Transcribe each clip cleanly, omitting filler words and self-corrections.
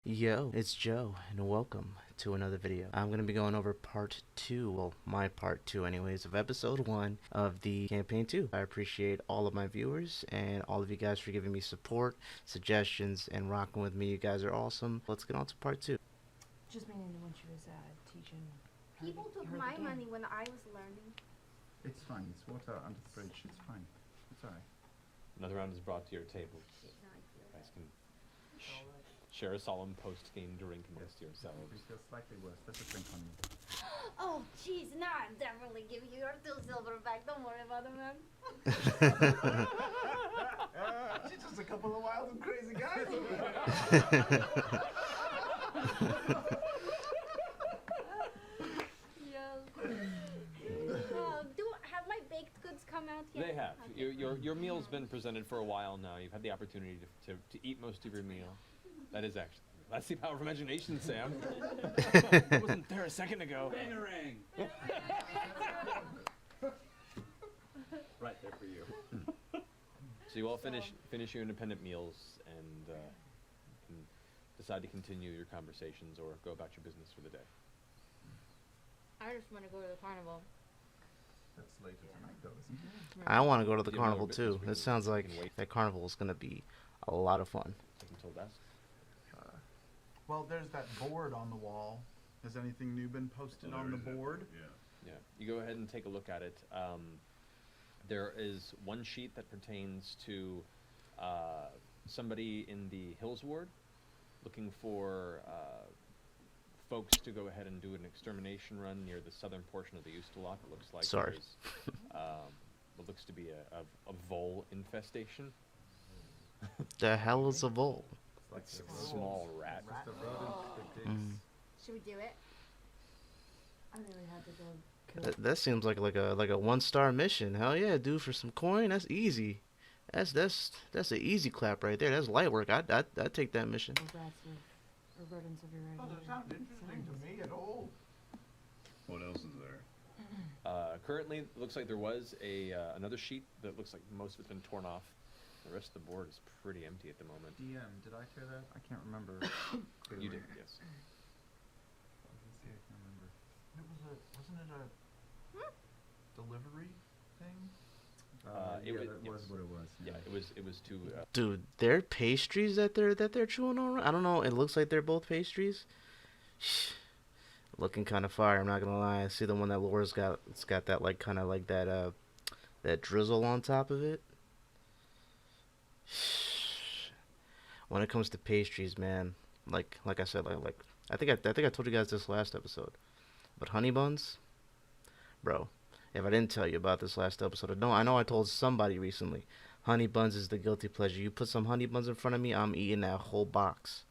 Yo, it's Joe, and welcome to another video. I'm going to be going over part 2, well, my part 2 anyways, of episode 1 of the campaign 2. I appreciate all of my viewers and all of you guys for giving me support, suggestions, and rocking with me. You guys are awesome. Let's get on to part 2. Just meaning when she was teaching. People took my money when I was learning. It's fine. It's water under the bridge. It's fine. It's alright. Another round is brought to your table. You guys can share a solemn post-game drink amongst yourselves. We feel slightly worse. Let's just drink on you. Oh, jeez, nah, I'm definitely giving you your 2 silver back. Don't worry about it, man. She's just a couple of wild and crazy guys. Have my baked goods come out yet? They have. Okay. Your meal's been presented for a while now. You've had the opportunity to eat most of your meal. That's the power of imagination, Sam. I wasn't there a second ago. Bangarang! Right there for you. So you all finish your independent meals and can decide to continue your conversations or go about your business for the day. I just want to go to the carnival. That's later tonight, though, isn't it? I want to go to the You have no carnival business too. really. It sounds like You can wait. that carnival is going to be a lot of fun. Take until dusk. Well, there's that board on the wall. Has anything new been posted on the board? Yeah, you go ahead and take a look at it. There is one sheet that pertains to somebody in the Hills Ward looking for folks to go ahead and do an extermination run near the southern portion of the Ustalok. It looks like Sorry. there's what looks to be a vole infestation. The hell is a vole? Like It's a small rat. Just a rodent that digs. Mm. Should we do it? I really had to go kill That seems like a 1-star mission. Hell yeah, dude! For some coin, that's easy. That's an easy clap right there. That's light work. I'd take that mission. the rats or rodents of your Oh, regular. that sounds interesting to me at all. What else is there? Currently, it looks like there was another sheet that looks like most of it's been torn off. The rest of the board is pretty empty at the moment. DM, did I tear that? I can't remember. You did, yes. Let me see, I can't remember. Wasn't it a delivery thing? It was what it was. Yeah, it was to Dude, they're pastries that they're chewing on. I don't know. It looks like they're both pastries. Looking kind of fire. I'm not gonna lie. I see the one that Laura's got. It's got that like kind of like that that drizzle on top of it. When it comes to pastries, man, like I said, like I think I told you guys this last episode, but honey buns, bro. If I didn't tell you about this last episode, no, I know I told somebody recently. Honey buns is the guilty pleasure. You put some honey buns in front of me, I'm eating that whole box,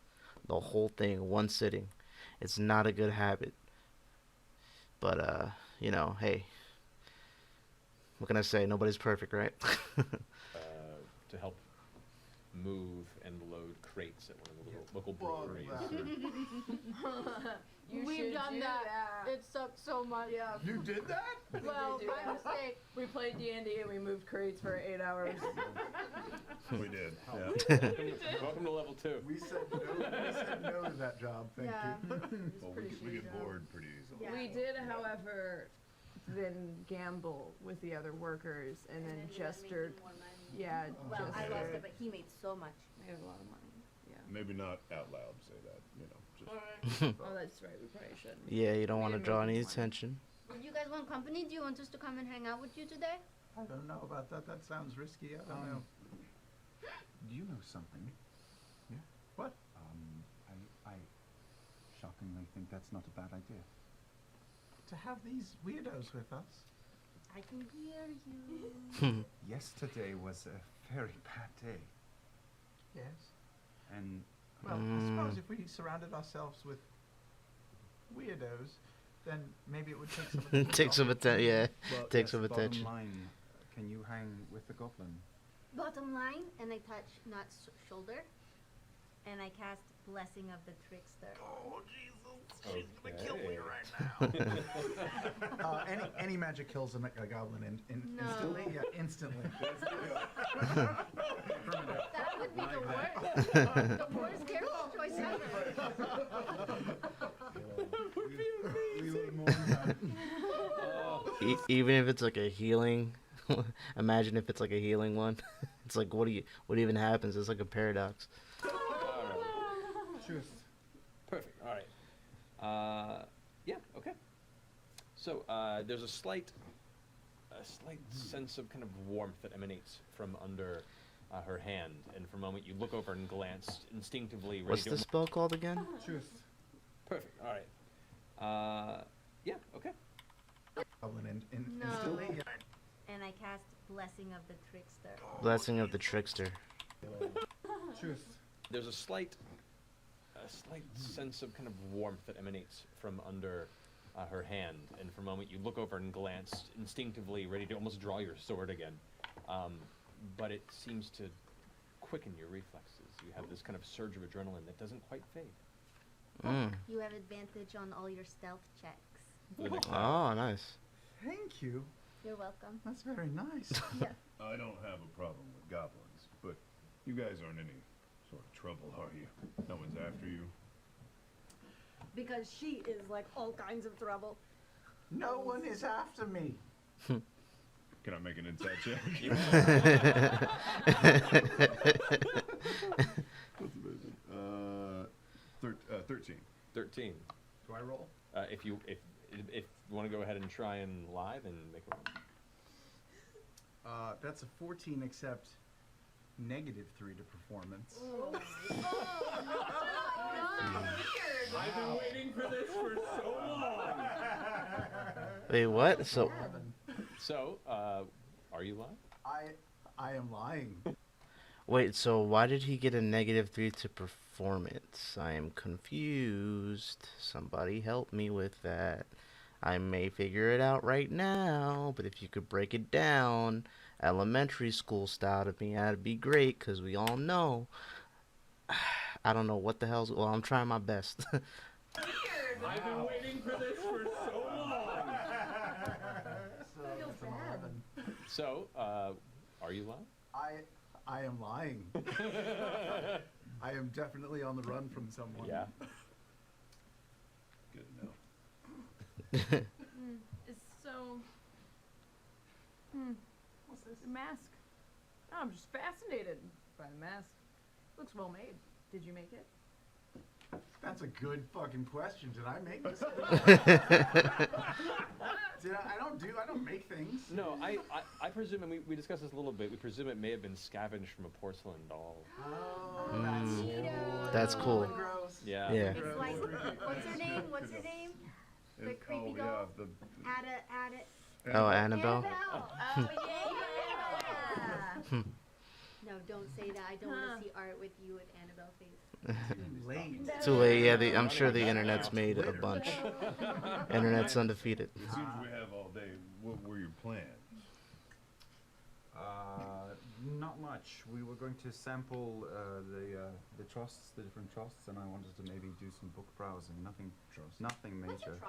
the whole thing, one sitting. It's not a good habit, but you know, hey, what can I say? Nobody's perfect, right? to help move and load crates at one of the local Well, breweries. We've done that. It sucked so much. Yeah. You did that? Well, do by that? mistake. We played D&D and we moved crates for 8 hours. We did. Welcome to level 2. We said no to that job, thank Yeah. you. Well, pretty we shitty get job. bored pretty easily. Yeah. We did, however, then gamble with the other workers and then gestured. Yeah, Well, I lost gestured. it, but he made so much. We had a lot of money. Yeah. Maybe not out loud say that, just Oh, that's right. We probably shouldn't. Yeah, you don't We want to didn't draw make any much money. attention. Would you guys want company? Do you want us to come and hang out with you today? I don't know about that. That sounds risky. I don't know. Do you know something? Yeah. What? I shockingly think that's not a bad idea. To have these weirdos with us? I can hear you. Yesterday was a very bad day, Yes. and Well, I suppose if we surrounded ourselves with weirdos, then maybe it would take some attention. Take some attention. Yeah, well, take yes, some bottom attention. line, can you hang with the goblin? Bottom line, and I touch Nut's shoulder, and I cast Blessing of the Trickster. Oh, Jesus. She's gonna kill me right now. Any magic kills a goblin No. instantly? Yeah, instantly. That would be the worst. The worst character choice We would mourn that. Even if it's like a healing, imagine if it's like a healing one. It's like what even happens? It's like a paradox. All right. Just Perfect. All right. Yeah. Okay. So there's a slight sense of kind of warmth that emanates from under her hand, and for a moment you look over and glance instinctively. Ready What's to the spell called again? Just Perfect. All right. Yeah. Okay. and No. instantly. And I cast Blessing of the Trickster. Blessing of the Trickster. Just There's a slight sense of kind of warmth that emanates from under her hand, and for a moment you look over and glance instinctively, ready to almost draw your sword again, but it seems to quicken your reflexes. You have this kind of surge of adrenaline that doesn't quite fade. Mm. You have advantage on all your stealth checks. For the next Oh, nice. thank you. You're welcome. That's very nice. Yeah. I don't have a problem with goblins, but you guys aren't any sort of trouble, are you? No one's after you. Because she is like all kinds of trouble. No one is after me. Can I make an inside check? What's amazing? 13. 13. Do I roll? If you want to go ahead and try and lie, then make a roll. That's a 14 except -3 to performance. I've been waiting for this for so long. Wait, what? So, So, are you lying? I am lying. wait, so why did he get a -3 to performance? I am confused. Somebody help me with that. I may figure it out right now, but if you could break it down elementary school style to me, that'd be great, because we all know. I don't know what the hell's. Well, I'm trying my best. I've been waiting for this for so long. So it's an 11. So, are you lying? I am lying. I am definitely on the run from someone. Yeah. Good to know. So, what's this? The mask. Oh, I'm just fascinated by the mask. Looks well made. Did you make it? That's a good fucking question. Did I make this? I don't make things. No, I presume, and we discussed this a little bit, we presume it may have been scavenged from a porcelain doll. Oh, That's cool. Gross. Yeah. Yeah. It's like, what's her name? What's her name? The creepy yeah, doll? the Add it. Oh, Annabelle. Oh, yeah. No, don't say that. I don't want to see art with you with Annabelle face. Too late. Too late. Yeah, I'm sure the internet's made a bunch. Internet's undefeated. It seems we have all day. What were your plans? Not much. We were going to sample the trusts, the different trusts, and I wanted to maybe do some book browsing. Nothing major.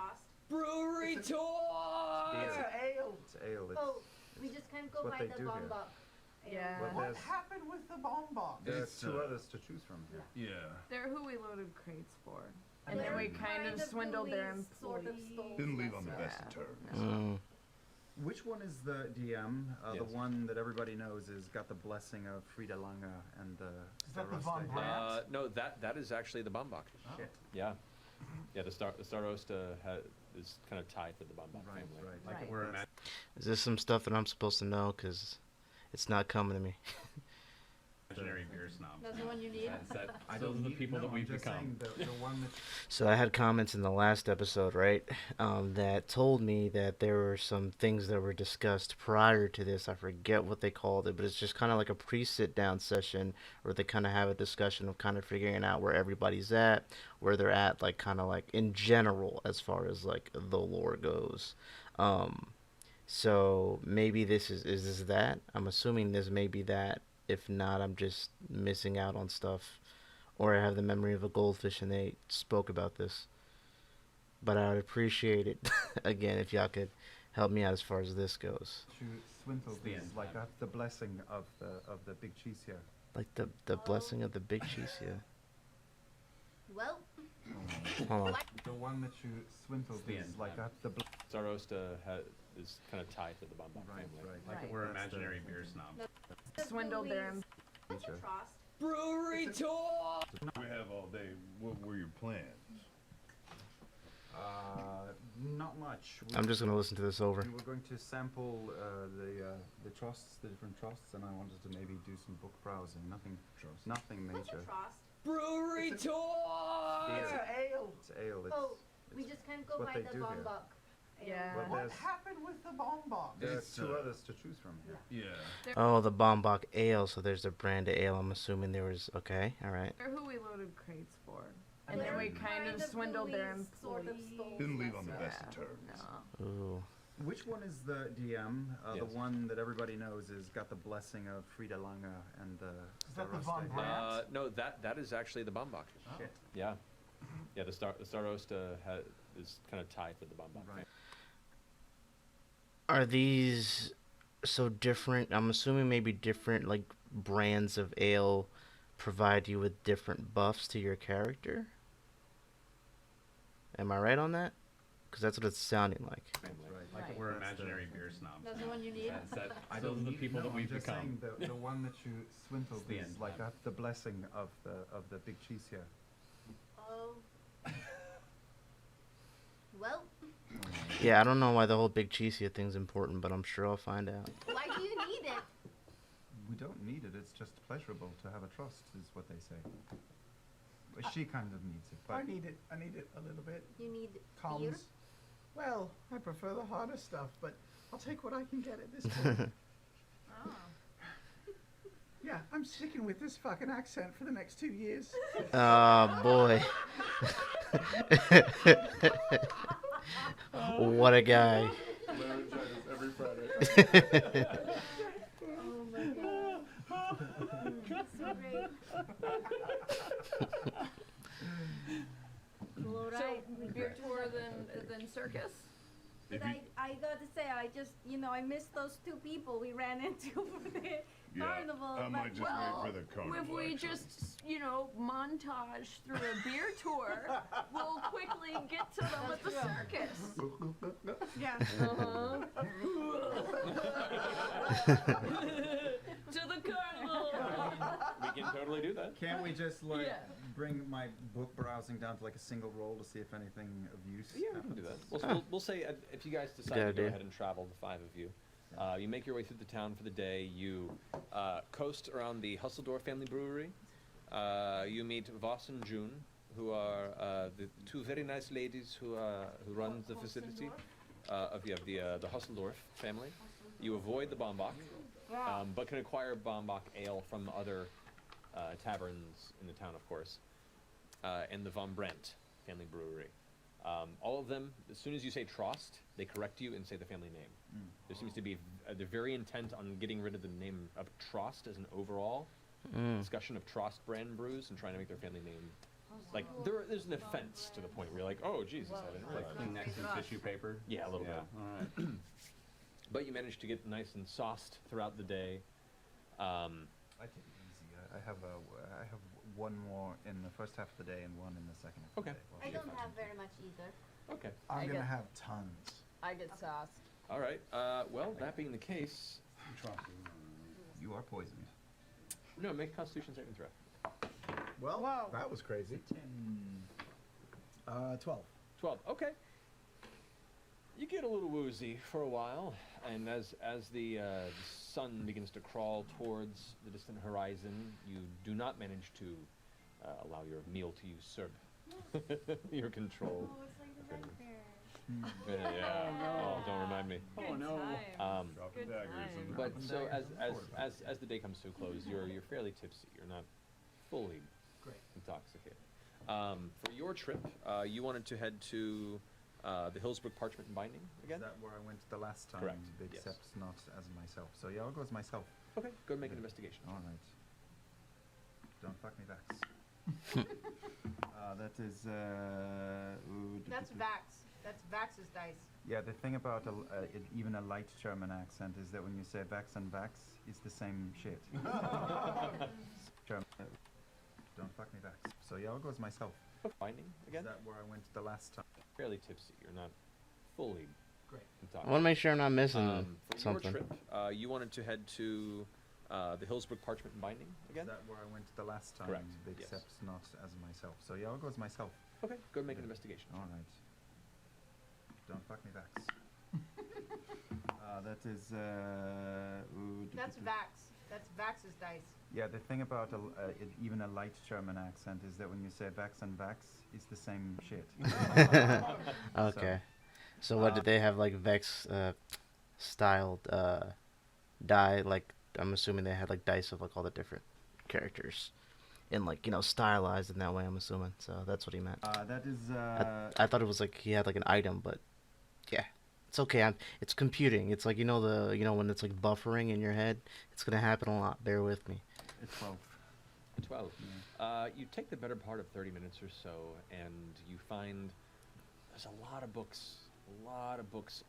Brewery tour! It's ale. It's ale. It's, Oh, we just can't it's go what by they the do here. bomba. Yeah. Well, What there's, happened with the bomb box? there's It's, two others to choose from. Yeah. They're who we loaded crates for. And And then we then kind of swindled their employees. Didn't leave on the best of terms. Mm. Which one is the DM? The Yes. one that everybody knows is got the blessing of Frida Lange and the. Is that the Von Staroste. Brandt? No, that is actually the Baumbach. Oh. Shit. Yeah. Yeah, the Starosta is kind of tied to the Baumbach Right, family. right. Right. We're Is this some stuff that I'm supposed to know? Because it's not coming to me. Imaginary beer snobs. That's the one you need? Those are the people that we've I'm just become. saying the one that So I had comments in the last episode, right? That told me that there were some things that were discussed prior to this. I forget what they called it, but it's just kind of like a pre-sit-down session where they kind of have a discussion of kind of figuring out where everybody's at, where they're at, like kind of like in general as far as like the lore goes. So maybe this is this that? I'm assuming this may be that. If not, I'm just missing out on stuff. Or I have the memory of a goldfish and they spoke about this. But I would appreciate it, again, if y'all could help me out as far as this goes. to swindle these, like that's the blessing of the big cheese here. Like the blessing of the big cheese, yeah. Well, Hold on. The one that you swindled It's the is end, like yeah. the Starosta is kind of tied to the Bombach right, family. right. Like We're That's the- imaginary beer snobs. Swindled their What's Feature. a trost? Brewery tour! We have all day. What were your plans? Not much. I'm just gonna listen to this over. We were going to sample the trusts, the different trusts, and I wanted to maybe do some book browsing. Nothing What's major. a trost? Brewery tour! Beer. ale. It's ale. It's, Oh, we just can't go what by they the do here. Bombach. Yeah. But What there's, happened with the bomb? there are It's, two uh, others to choose from here. Yeah. Oh, the Bombach ale. So there's the brand of ale. I'm assuming there was. Okay, all right. They're who we loaded crates for. And They're then we kind kind of swindled their employees. Didn't leave on the best Yeah. of terms. No. Ooh. Which one is the DM? Yes. The one that everybody knows is got the blessing of Frida Lange and the. Is that the Starosta Von here. Brandt? No, that is actually the Bombach. Shit. Yeah. Yeah, the Starosta is kind of tied with the Bombach. Right. Are these so different? I'm assuming maybe different like brands of ale provide you with different buffs to your character. Am I right on that? Because that's what it's sounding like. That's right. Right. We're That's the- imaginary beer snobs. That's the one you need? I Those are the people that I'm we've just become. saying the one that you swindled It's the is end, like yeah. got the blessing of the big cheese here. Oh. Well, Yeah, I don't know why the whole big cheesy thing's important, but I'm sure I'll find out. why do you need it? We don't need it. It's just pleasurable to have a trust, is what they say. But she kind of needs it. But I need it a little bit. You need beer? Calms. Well, I prefer the harder stuff, but I'll take what I can get at this point. Oh. Yeah, I'm sticking with this fucking accent for the next 2 years. Oh boy. What a guy. Every Friday. Oh my god. That's so great. Well, all So right. beer tour than circus. But I got to say, I just, I missed those two people we ran into for the Yeah, carnival. I but- might just Well, wait for the carnival. If we actually. just, montage through a beer tour, we'll quickly get to them at the circus. Yeah. Uh-huh. To the carnival. We can totally do that. can't we just like Yeah. bring my book browsing down to like a single roll to see if anything of use? Yeah, we can do that. happens? We'll say if you guys decide Good to go idea. ahead and travel, the five of you, you make your way through the town for the day. You coast around the Husseldorf family brewery. You meet Voss and June, who are the two very nice ladies who run the facility of the Husseldorf family. You avoid the Bombach, but can acquire Bombach ale from other taverns in the town, of course, and the Von Brandt family brewery. All of them, as soon as you say Trost, they correct you and say the family name. There seems to be, they're very intent on getting rid of the name of Trost as an overall discussion of Trost brand brews and trying to make their family name. Like, there's an offense to the point where you're like, oh, Jesus, I didn't realize that. Kleenex and tissue paper. Yeah, a little bit. All right. But you managed to get nice and sauced throughout the day. I take it easy. I have one more in the first half of the day and one in the second half Okay. of the day. I don't have very much either. Okay. I I'm gonna get- have tons. I get sauced. All right. Well, that being the case, You are poisoned. no, make a Constitution saving throw. Well, Whoa. that was crazy. 12. 12. Okay. You get a little woozy for a while, and as the sun begins to crawl towards the distant horizon, you do not manage to allow your meal to usurp your control. Oh, it's like the nightmare. Yeah. Oh, don't remind me. Oh no. Dropping Good daggers time. and But so as the day comes to a close, you're fairly tipsy. You're not fully intoxicated. For your trip, you wanted to head to the Hillsbrook Parchment and Binding again? Is that where I went the last time? Correct, yes. Except not as myself. So yeah, I'll go as myself. Okay, go and make an investigation. All right. Don't fuck me, Vax. That is. That's Vax. That's Vax's dice. Yeah, the thing about even a light German accent is that when you say Vax and Vax, it's the same shit. German. Don't fuck me, Vax. So yeah, I'll go as myself. Finding again. Is that where I went the last time? Fairly tipsy. You're not fully Great. I want to make sure I'm not missing for something. your trip, you wanted to head to the Hillsbrook Parchment and Binding again? Is that where I went the last time? Correct, Except yes. not as myself. So yeah, I'll go as myself. Okay, go and make an investigation. All right. Don't fuck me, Vax. That is. That's Vax. That's Vax's dice. Yeah, the thing about even a light German accent is that when you say Vax and Vax, it's the same shit. Okay. So what did they have, like Vex styled die? Like, I'm assuming they had like dice of like all the different characters, and like, you know, stylized in that way. I'm assuming. So that's what he meant. That is. I thought it was like he had like an item, but yeah, it's okay. It's computing. It's like, you know, when it's like buffering in your head, it's gonna happen a lot. Bear with me. It's 12. 12. Yeah. You take the better part of 30 minutes or so, and you find there's a lot of books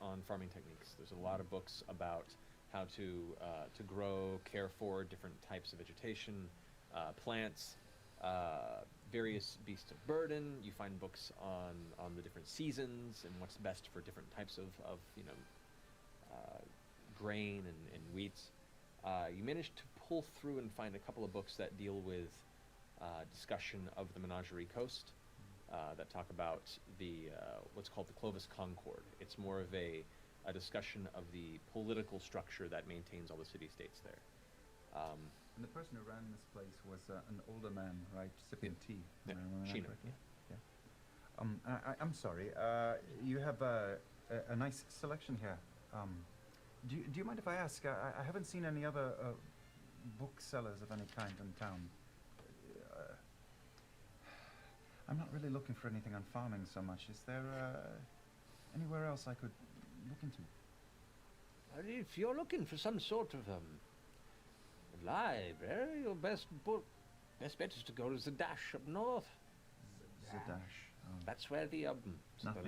on farming techniques. There's a lot of books about how to grow, care for different types of vegetation, plants, various beasts of burden. You find books on the different seasons and what's best for different types of grain and wheats. You managed to pull through and find a couple of books that deal with discussion of the Menagerie Coast, that talk about the what's called the Clovis Concord. It's more of a discussion of the political structure that maintains all the city-states there. And the person who ran this place was an older man, right? Sipping tea. Yeah. Am I remembering that Sheena, correctly? Yeah. I'm sorry. You have a nice selection here. Do you mind if I ask? I haven't seen any other booksellers of any kind in town. I'm not really looking for anything on farming so much. Is there anywhere else I could look into? If you're looking for some sort of library, your best bet is to go to Zadash up north. Zadash. Oh. That's where the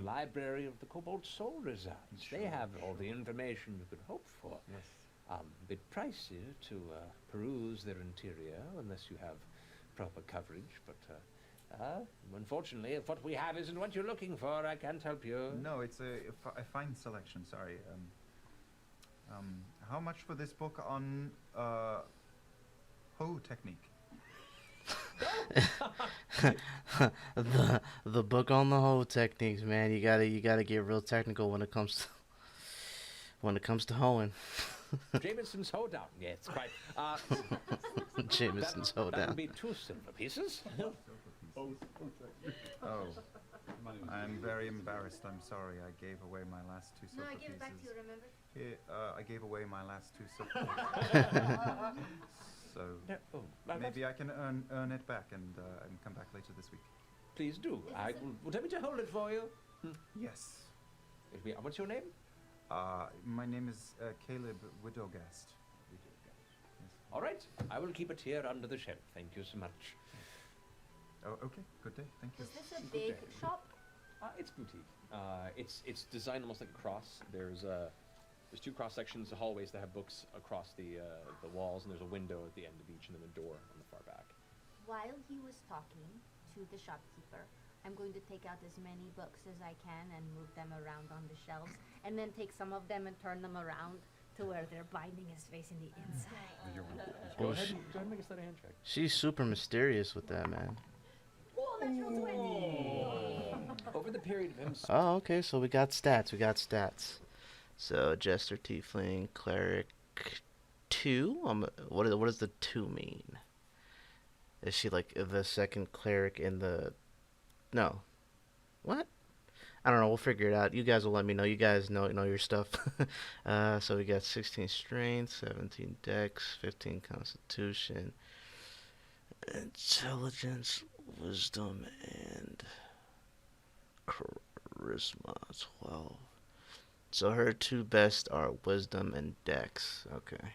library of the Cobalt Soul resides. Sure, They have all sure. the information you could hope for. Yes. Bit pricey to peruse their interior unless you have proper coverage, but unfortunately, if what we have isn't what you're looking for, I can't help you. No, it's a fine selection. Sorry. How much for this book on hoe technique? the book on the hoe techniques, man. You gotta get real technical when it comes to hoeing. Jameson's hoedown. Yeah, it's quite. Jameson's hoedown. That would be 2 silver pieces. Oh, I'm very embarrassed. I'm sorry. I gave away my last 2 No, silver I pieces. give it back to you, remember? Here, I gave away my last 2 silver pieces. So maybe I can earn it back and come back later this week. Please do. Would you me to hold it for you? Yes. What's your name? My name is Caleb Widowgast. Yes. All right. I will keep it here under the shelf. Thank you so much. Oh, okay. Good day. Thank you. Is this a big shop? It's boutique. It's designed almost like a cross. There's 2 cross sections, the hallways that have books across the walls, and there's a window at the end of each, and then a door on the far back. While he was talking to the shopkeeper, I'm going to take out as many books as I can and move them around on the shelves, and then take some of them and turn them around to where their binding is facing the inside. Go Oh, ahead sh- and make a study hand check. She's super mysterious with that, man. Oh, natural 20! Over the period of him Oh, okay. So we got stats. So Jester, Tiefling, Cleric, 2. What does the 2 mean? Is she like the second cleric in the? No. What? I don't know. We'll figure it out. You guys will let me know. You guys know your stuff. So we got 16 strength, 17 dex, 15 constitution, intelligence, wisdom, and charisma. 12. So her 2 best are wisdom and dex. Okay.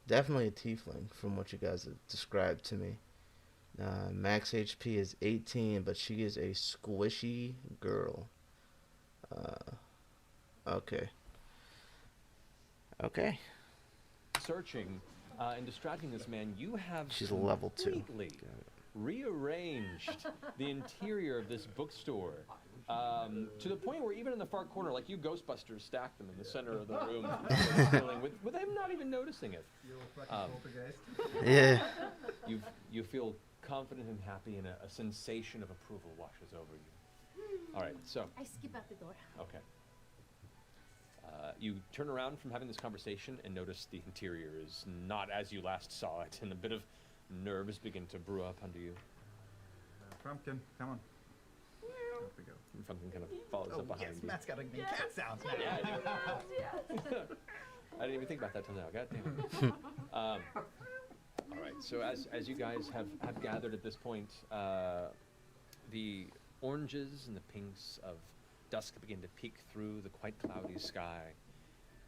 Definitely a tiefling from what you guys have described to me. Max HP is 18, but she is a squishy girl. Okay. Okay. searching and distracting this man, you have She's a level 2. completely rearranged the interior of this bookstore to the point where even in the far corner, like you Ghostbusters stacked them in the center of the room, with them not even noticing it. Yeah. You feel confident and happy, and a sensation of approval washes over you. All right, so I skip out the door. okay. You turn around from having this conversation and notice the interior is not as you last saw it, and a bit of nerves begin to brew up under you. Frumpkin, come on. Off we go. And Funkin kind of follows up behind you. Matt's got to make cat sounds now. Yeah, I do. Yes. I didn't even think about that till now. God damn it. All right. So as you guys have gathered at this point, the oranges and the pinks of dusk begin to peek through the quite cloudy sky.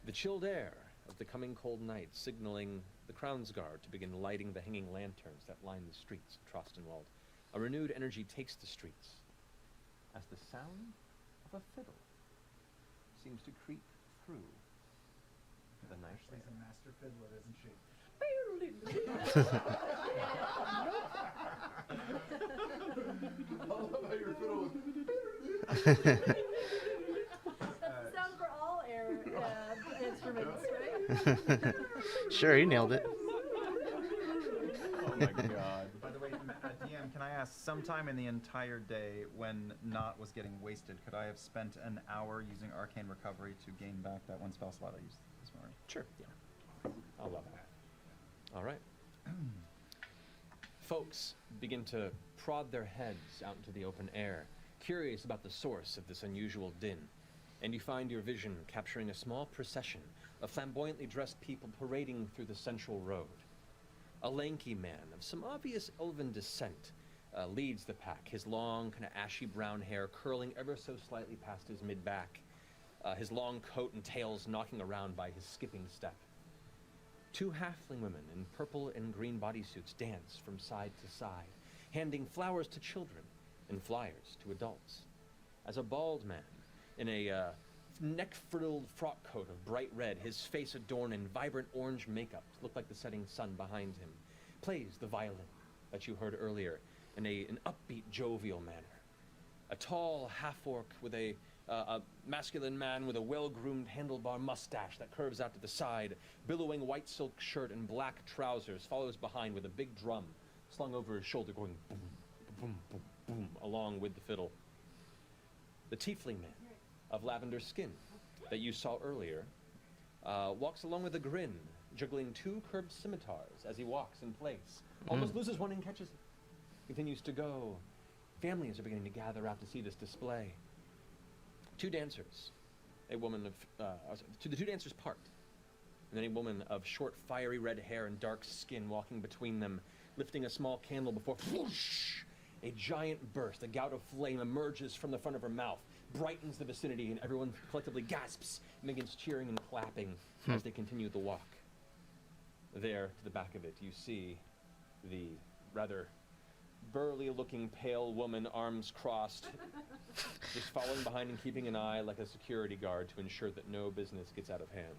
The chilled air of the coming cold night signaling the Crown's Guard to begin lighting the hanging lanterns that line the streets of Trostenwald. A renewed energy takes the streets as the sound of a fiddle seems to creep through the night air. She's a master fiddler, isn't she? I love how your fiddle Sound for all air instruments, right? Sure, you nailed it. Oh my god. By the way, DM, can I ask, sometime in the entire day when Not was getting wasted, could I have spent an hour using Arcane Recovery to gain back that one spell slot I used this morning? Sure, yeah. I'll love that. All right. Folks begin to prod their heads out into the open air, curious about the source of this unusual din. And you find your vision capturing a small procession of flamboyantly dressed people parading through the central road. A lanky man of some obvious elven descent leads the pack, his long, kind of ashy brown hair curling ever so slightly past his mid-back, his long coat and tails knocking around by his skipping step. Two halfling women in purple and green bodysuits dance from side to side, handing flowers to children and flyers to adults. As a bald man in a neck-frilled frock coat of bright red, his face adorned in vibrant orange makeup to look like the setting sun behind him, plays the violin that you heard earlier in an upbeat, jovial manner. A tall half-orc with a masculine man with a well-groomed handlebar mustache that curves out to the side, billowing white silk shirt and black trousers, follows behind with a big drum slung over his shoulder going boom, boom, boom, boom, along with the fiddle. The tiefling man of lavender skin that you saw earlier walks along with a grin, juggling two curved scimitars as he walks in place. Almost loses one and catches it. Continues to go. Families are beginning to gather out to see this display. Two dancers, a woman of, the two dancers part, and then a woman of short, fiery red hair and dark skin walking between them, lifting a small candle before whoosh, a giant burst, a gout of flame emerges from the front of her mouth, brightens the vicinity, and everyone collectively gasps and begins cheering and clapping as they continue the walk. There, to the back of it, you see the rather burly-looking pale woman, arms crossed, just following behind and keeping an eye like a security guard to ensure that no business gets out of hand.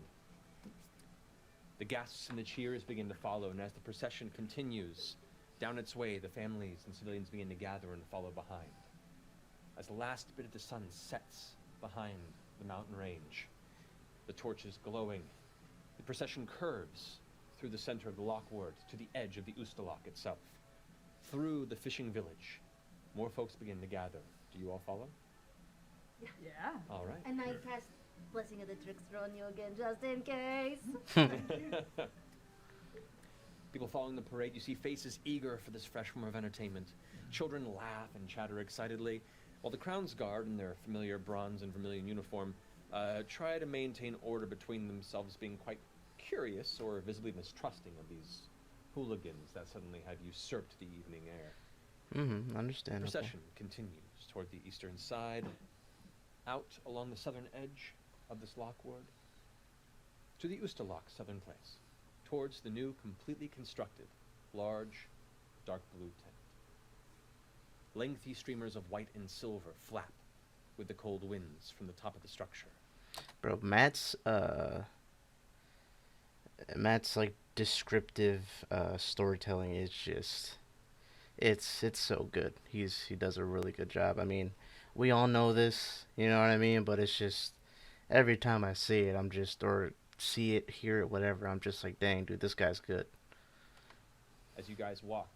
The gasps and the cheers begin to follow, and as the procession continues down its way, the families and civilians begin to gather and follow behind. As the last bit of the sun sets behind the mountain range, the torches glowing, the procession curves through the center of the Lockward to the edge of the Ustalok itself. Through the fishing village, more folks begin to gather. Do you all follow? Yeah. All right. And I cast Blessing of the Trickster on you again, just in case. People following the parade, you see faces eager for this fresh form of entertainment. Children laugh and chatter excitedly, while the Crown's Guard, in their familiar bronze and vermilion uniform, try to maintain order between themselves, being quite curious or visibly mistrusting of these hooligans that suddenly had usurped the evening air. Understandable. Procession continues toward the eastern side, out along the southern edge of this Lockward, to the Ustalok southern place, towards the new, completely constructed, large, dark blue tent. Lengthy streamers of white and silver flap with the cold winds from the top of the structure. Bro, Matt's like descriptive storytelling is just It's so good. He does a really good job. I mean, we all know this, you know what I mean? But it's just every time I see it, I'm just or see it, hear it, whatever. I'm just like, dang, dude, this guy's good. As you guys walk,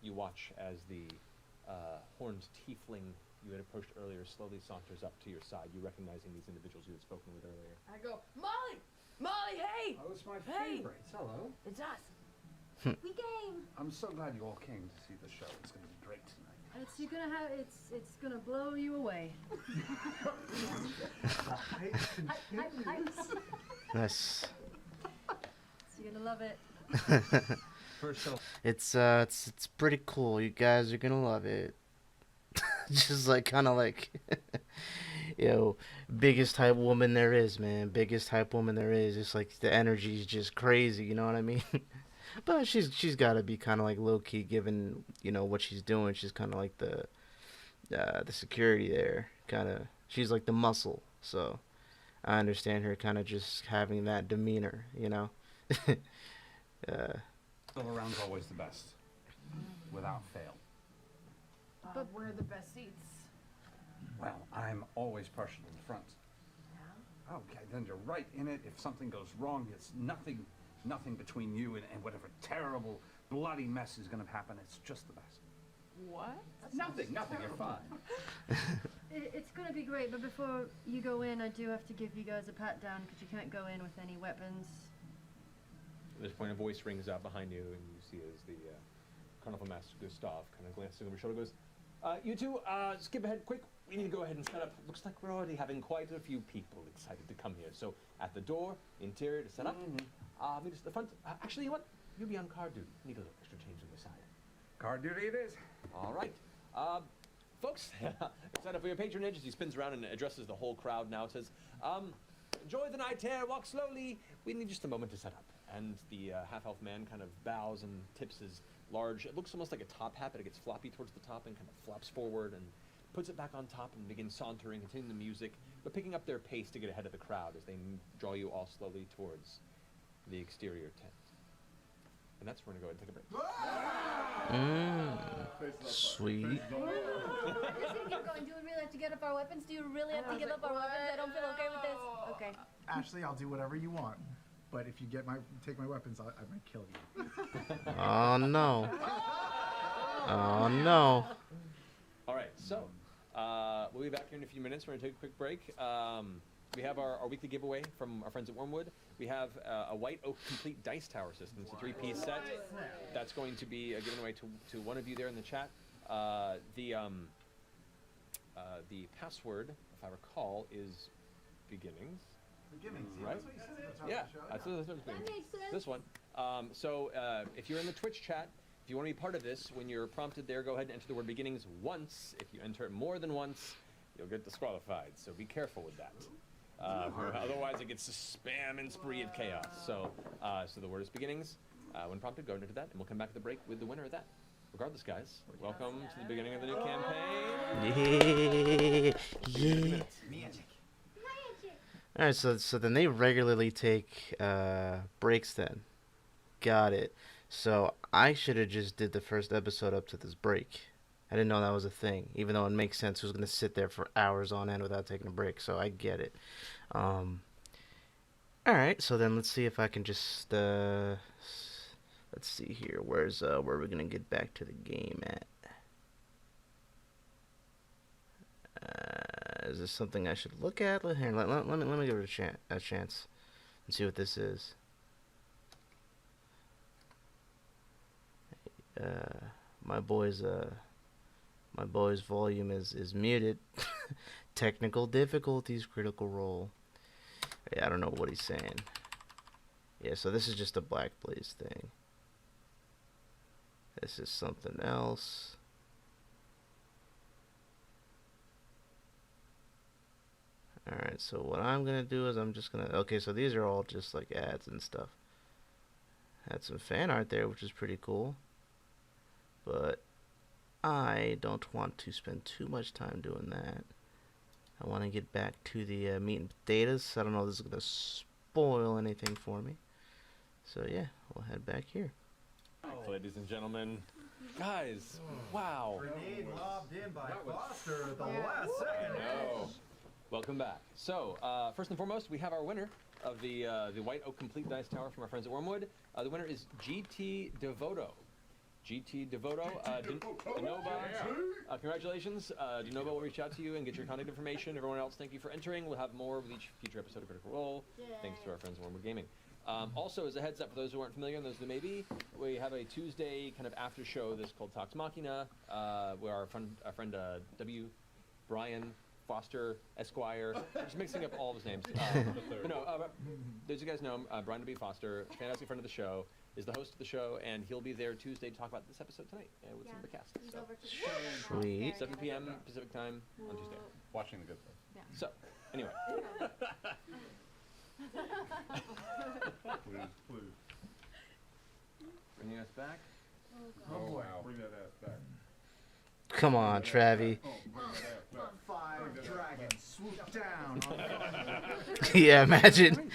you watch as the horned tiefling you had approached earlier slowly saunters up to your side. You recognizing these individuals you had spoken with earlier. I go, Molly! Molly, hey! Oh, it's my Hey! favorites. Hello. It's us. We came. I'm so glad you all came to see the show. It's going to be great tonight. It's gonna blow you away. Nice. So you're gonna love it. First show. It's pretty cool. You guys are gonna love it. Just like kind of like, yo, biggest hype woman there is, man. Biggest hype woman there is. It's like the energy is just crazy. You know what I mean? But she's got to be kind of like low key, given what she's doing. She's kind of like the security there. Kind of, she's like the muscle. So I understand her kind of just having that demeanor. All around's always the best, without fail. But we're the best seats. Well, I'm always partial to the front. Yeah? Okay, then you're right in it. If something goes wrong, it's nothing between you and whatever terrible, bloody mess is going to happen. It's just the best. What? Nothing, you're fine. It's gonna be great, but before you go in, I do have to give you guys a pat down because you can't go in with any weapons. At this point, a voice rings out behind you, and you see as the Carnival Master Gustav kind of glances over his shoulder, goes, "You two, skip ahead quick. We need to go ahead and set up. Looks like we're already having quite a few people excited to come here. So at the door, interior to set up. Meet us at the front. Actually, you know what? You'll be on card duty. Need a little extra change on your side. Card duty it is. All right. Folks, excited for your patronage." As he spins around and addresses the whole crowd now, says, "Enjoy the night here. Walk slowly. We need just a moment to set up." And the half-elf man kind of bows and tips his large, it looks almost like a top hat, but it gets floppy towards the top and kind of flops forward and puts it back on top and begins sauntering, continuing the music, but picking up their pace to get ahead of the crowd as they draw you all slowly towards the exterior tent. And that's where we're going to go ahead and take a break. Sweet. I'm just gonna keep going. Do we really have to get up our weapons? Do you really have to give up our weapons? I don't feel okay with this. Okay. Ashley, I'll do whatever you want. But if you take my weapons, I might kill you. Oh no. Oh no. All right, so we'll be back here in a few minutes. We're going to take a quick break. We have our weekly giveaway from our friends at Wormwood. We have a White Oak Complete Dice Tower system. It's a 3-piece set. That's going to be given away to one of you there in the chat. The password, if I recall, is beginnings. Beginnings, right? That's what you said at the top Yeah, of the show. that's what it's That makes sense. this one. So if you're in the Twitch chat, if you want to be part of this, when you're prompted there, go ahead and enter the word beginnings once. If you enter it more than once, you'll get disqualified. So be careful with that. Otherwise, it gets a spam and spree of chaos. So the word is beginnings. When prompted, go and enter that, and we'll come back at the break with the winner of that. Regardless, guys, welcome to the beginning of the new campaign. Yeah. Magic. All right, so then they regularly take breaks then. Got it. So I should have just did the first episode up to this break. I didn't know that was a thing, even though it makes sense. Who's going to sit there for hours on end without taking a break? So I get it. All right, so then let's see if I can just let's see here. Where are we going to get back to the game at? Is this something I should look at? Let me give it a chance and see what this is. My boy's volume is muted. Technical difficulties, critical role. Yeah, I don't know what he's saying. Yeah, so this is just a Black Blaze thing. This is something else. Alright, so what I'm gonna do is I'm just gonna... Okay, so these are all just like ads and stuff. Had some fan art there, which is pretty cool. But I don't want to spend too much time doing that. I want to get back to the meat and potatoes. I don't know if this is going to spoil anything for me. So yeah, we'll head back here. Ladies and gentlemen, Guys, wow. Grenade lobbed in by That was- Foster at the Yeah. last second. No. Welcome back. So, first and foremost, we have our winner of the White Oak Complete Dice Tower from our friends at Wormwood. The winner is GT Devoto. GT Devoto. Denova, congratulations. Denova will reach out to you and get your contact information. Everyone else, thank you for entering. We'll have more with each future episode of Critical Role. Thanks to our friends at Wormwood Gaming. Also, as a heads up for those who aren't familiar and those who may be, we have a Tuesday kind of after show that's called Talks Machina, where our friend W. Brian Foster Esquire, just mixing up all of his names. Those of you guys know him, Brian W. Foster, fantastic friend of the show, is the host of the show, and he'll be there Tuesday to talk about this episode tonight with some of the cast. He's So, over to the right now, Sweet. staring 7 at p.m. us. Pacific time on Tuesday. Watching the good place. So, anyway. Please. Bringing us back. Oh, wow. Bring that ass back. Come on, Travi. Oh, bring that ass back. 5 dragons swoop down on Yeah, imagine.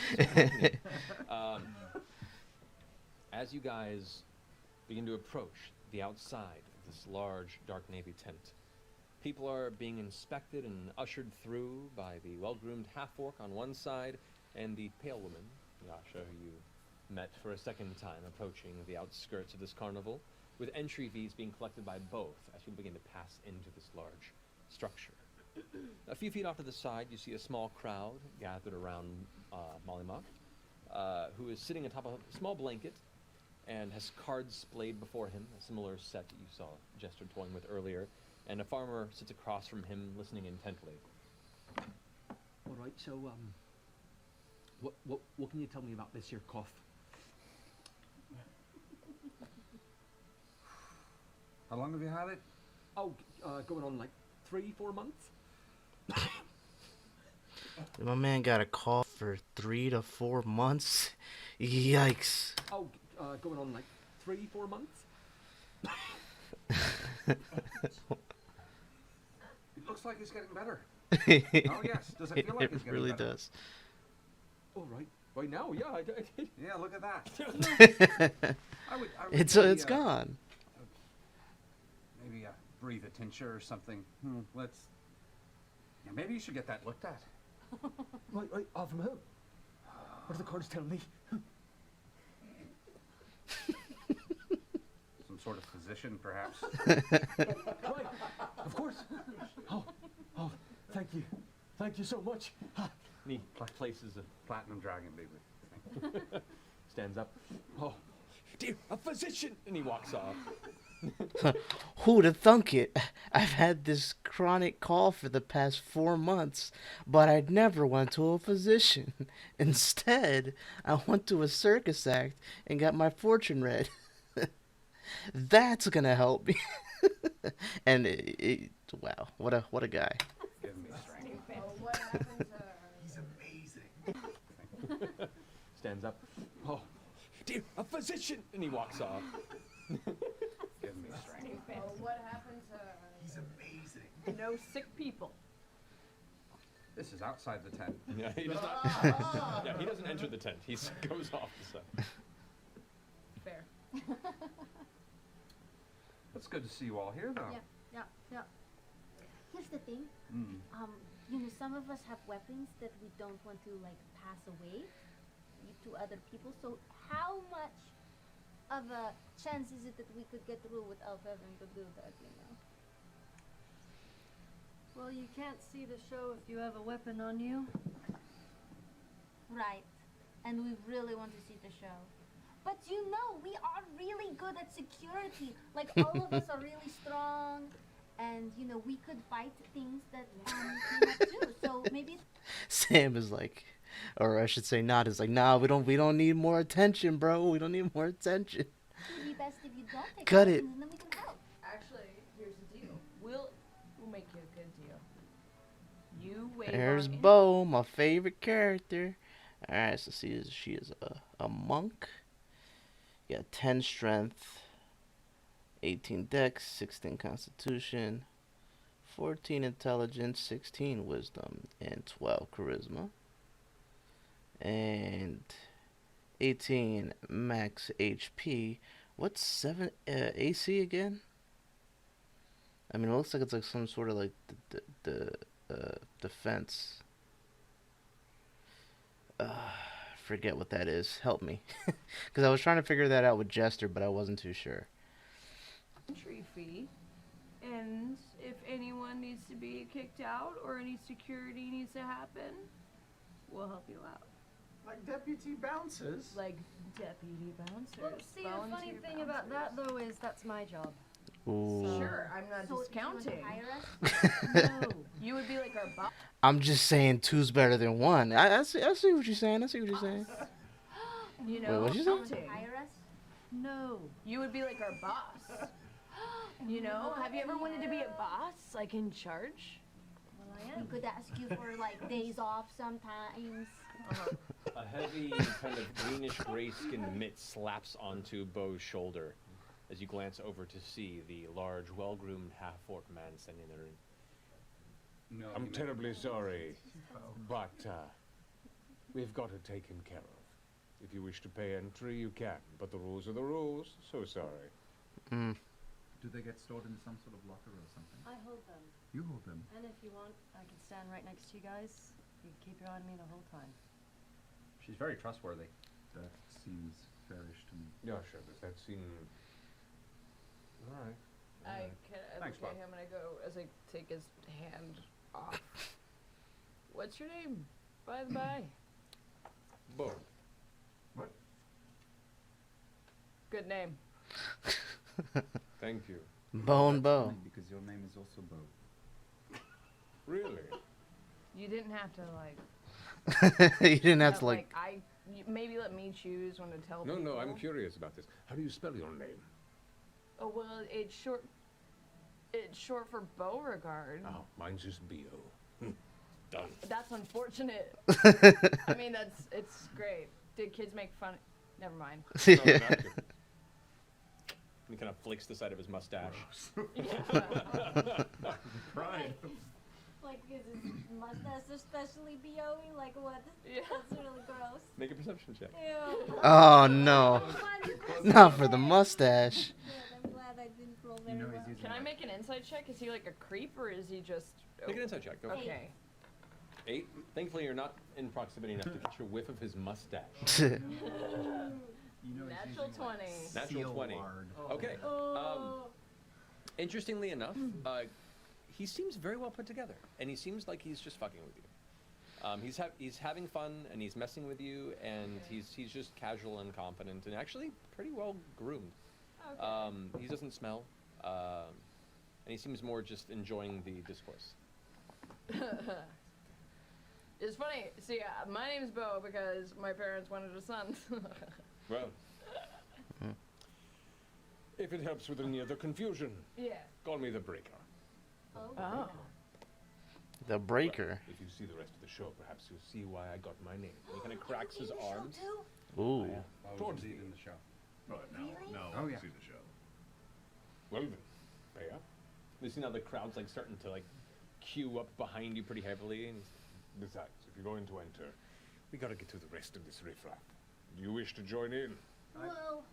As you guys begin to approach the outside of this large, dark navy tent, people are being inspected and ushered through by the well-groomed half-orc on one side and the pale woman, Yasha, who you met for a second time approaching the outskirts of this carnival, with entry fees being collected by both as you begin to pass into this large structure. A few feet off to the side, you see a small crowd gathered around Mollymock, who is sitting atop a small blanket and has cards splayed before him, a similar set that you saw Jester toying with earlier, and a farmer sits across from him listening intently. All right, so what can you tell me about this here cough? How long have you had it? Oh, going on like 3-4 months. My man got a call for 3 to 4 months. Yikes. Oh, going on like 3-4 months. It looks like it's getting better. Oh yes, does it feel like It it's getting really better? does. All right, right now, yeah, I did. Yeah, look at that. I would It's maybe, gone. Maybe breathe a tincture or something. Let's. Yeah, maybe you should get that looked at. Right, from who? What do the cards tell me? Some sort of physician, perhaps. Right, of course. Oh, thank you so much. And he places a Platinum dragon, baby. stands up. Oh, dear, a physician! And he walks off. Who'd have thunk it? I've had this chronic cough for the past 4 months, but I'd never went to a physician. Instead, I went to a circus act and got my fortune read. That's gonna help me. And wow, what a guy. Give me strength. Oh, what happened to He's amazing. Stands up. Oh, dear, a physician! And he walks off. Give me strength. Oh, what happened to He's amazing. No sick people. This is outside the tent. Yeah, he does not. Yeah, he doesn't enter the tent. He goes off the side. Fair. It's good to see you all here, though. Yeah. Here's the thing. Mm. Some of us have weapons that we don't want to like pass away to other people. So how much of a chance is it that we could get through without having to do that? Well, you can't see the show if you have a weapon on you. Right. And we really want to see the show. But we are really good at security. Like all of us are really strong, and we could fight things that came up too. So maybe. Sam is like, or I should say, not is like, nah, we don't need more attention, bro. We don't need more attention. It'd be best if you don't take Cut weapons, it. and then we can help. Actually, here's the deal. We'll make you a good deal. You wait There's on Bo, my favorite character. All right, so she is a monk. Yeah, 10 strength, 18 dex, 16 constitution, 14 intelligence, 16 wisdom, and 12 charisma, and 18 max HP. What's 7 AC again? I mean, it looks like it's like some sort of like defense. Forget what that is. Help me, because I was trying to figure that out with Jester, but I wasn't too sure. Entry fee. And if anyone needs to be kicked out or any security needs to happen, we'll help you out. Like deputy bouncers? Like deputy bouncers. Well, see, the funny volunteer thing about that bouncers. though is that's my job. Ooh. Sure, I'm not So discounting. you hire us? No, you would be like our boss. I'm just saying two's better than one. I see what you're saying. I see what you're saying. You know, what'd you say? accounting. Hire us? No. You would be like our boss. You know, have you ever wanted to be a boss, like in charge? Well, I We am. could ask you for like days off sometimes. A heavy, kind of greenish gray skin mitt slaps onto Bo's shoulder as you glance over to see the large, well-groomed half-orc man standing there. No, I'm you may- terribly sorry, but we've got it taken care of. If you wish to pay entry, you can, but the rules are the rules, so sorry. Mm. Do they get stored in some sort of locker or something? I hold them. You hold them. And if you want, I can stand right next to you guys. You can keep your eye on me the whole time. She's very trustworthy. That seems fairish to me. Yeah, sure. Does that seem... All right. I Thanks, look Bob. at him and I go as I take his hand off. What's your name, by the by? Bo. Good name. Thank you. Bow and bow. Funny, because your name is also Bo. Really? You didn't have to like. You didn't have to like. Maybe let me choose when to tell No, people. no, I'm curious about this. How do you spell your name? Oh well, it's short. It's short for Beauregard. Oh, mine's just B.O. Done. That's unfortunate. I mean, it's great. Did kids make fun? Never mind. No, they're not good. He kind of flicks the side of his mustache. Pride. Like, is his mustache especially BOE? Like, what? Yeah. That's really gross. Make a perception check. Ew. Oh no, Not not for the mustache. I'm glad I didn't roll very well. Can I make an insight check? Is he like a creep or is he just? Make an insight check. Go. Okay. 8. Thankfully, you're not in proximity enough to catch a whiff of his mustache. You know he's Natural using, like, 20. Natural seal 20. lard. Okay. Oh. Interestingly enough, he seems very well put together, and he seems like he's just fucking with you. He's having fun, and he's messing with you, and he's just casual and confident, and actually pretty well groomed. Okay. He doesn't smell, and he seems more just enjoying the discourse. It's funny. See, my name's Bo because my parents wanted a son. Well, if it helps with any other confusion, Yeah. call me the Breaker. Oh. The breaker. If you see the rest of the show, perhaps you'll see why I got my name. He kind of cracks his arms. Ooh. Towards the the in the show. Right, now Oh, I can yeah. see the show. Well then, pay up. You see now the crowd's like starting to like queue up behind you pretty heavily, and Besides, if you're going to enter, we gotta get through the rest of this riffraff. Do you wish to join in? Well,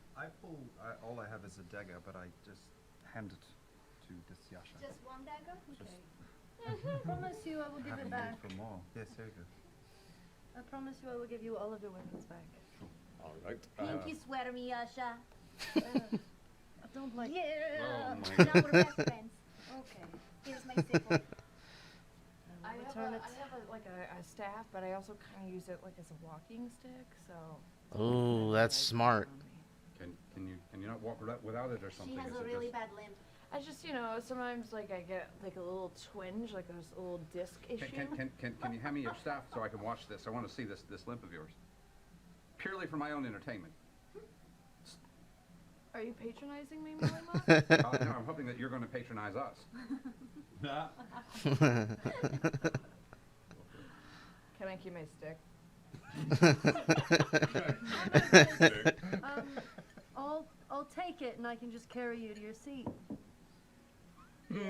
All I have is a dagger, but I just hand it to this Yasha. just one dagger? Just I promise you I will give having it back. room for more. Yes, there you go. I promise you I will give you all of your weapons back. All right. Pinky swear me, Yasha. I don't like. Yeah. Oh my Now we're best friends. Okay. Here's my sickle. I have, Return it. a staff, but I also kind of use it like as a walking stick, so. Ooh, that's smart. Can you not walk without it or She something? has Is a it really just- bad limp. I just, sometimes like I get like a little twinge, like a little disc issue. Can you hand me your staff so I can watch this? I want to see this limp of yours. Purely for my own entertainment. Are you patronizing me, Malima? No, I'm hoping that you're going to patronize us. Can I keep my stick? I'll take it and I can just carry you to your seat. How are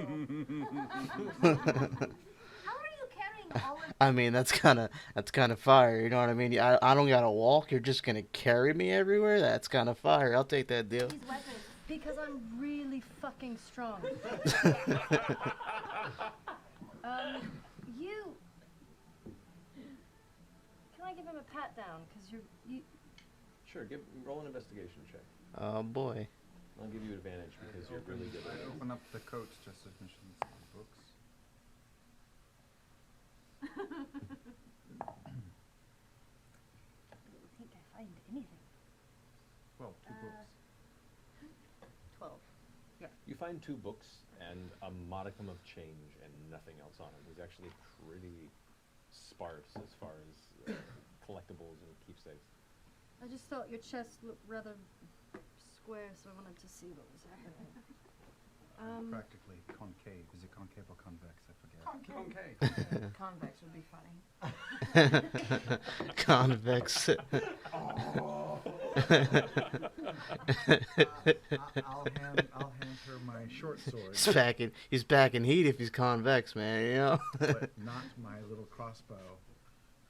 you carrying all of I mean, that's kind of fire. You know what I mean? I don't gotta walk. You're just gonna carry me everywhere. That's kind of fire. I'll take that deal. these weapons? Because I'm really really fucking strong. You. Can I give him a pat down? Because you. Sure, roll an investigation check. Oh boy. I'll give you advantage because you're really good at I it. open up the coat just to mention some books. I don't think I find anything. Well, two books. 12. You find 2 books and a modicum of change and nothing else on it. It's actually pretty sparse as far as collectibles and keepsakes. I just thought your chest looked rather square, so I wanted to see what was happening. Practically concave. Is it concave or convex? I forget. Concave. Convex would be funny. Convex. I'll hand her my short sword, He's packing heat if he's convex, man. You know. but not my little crossbow.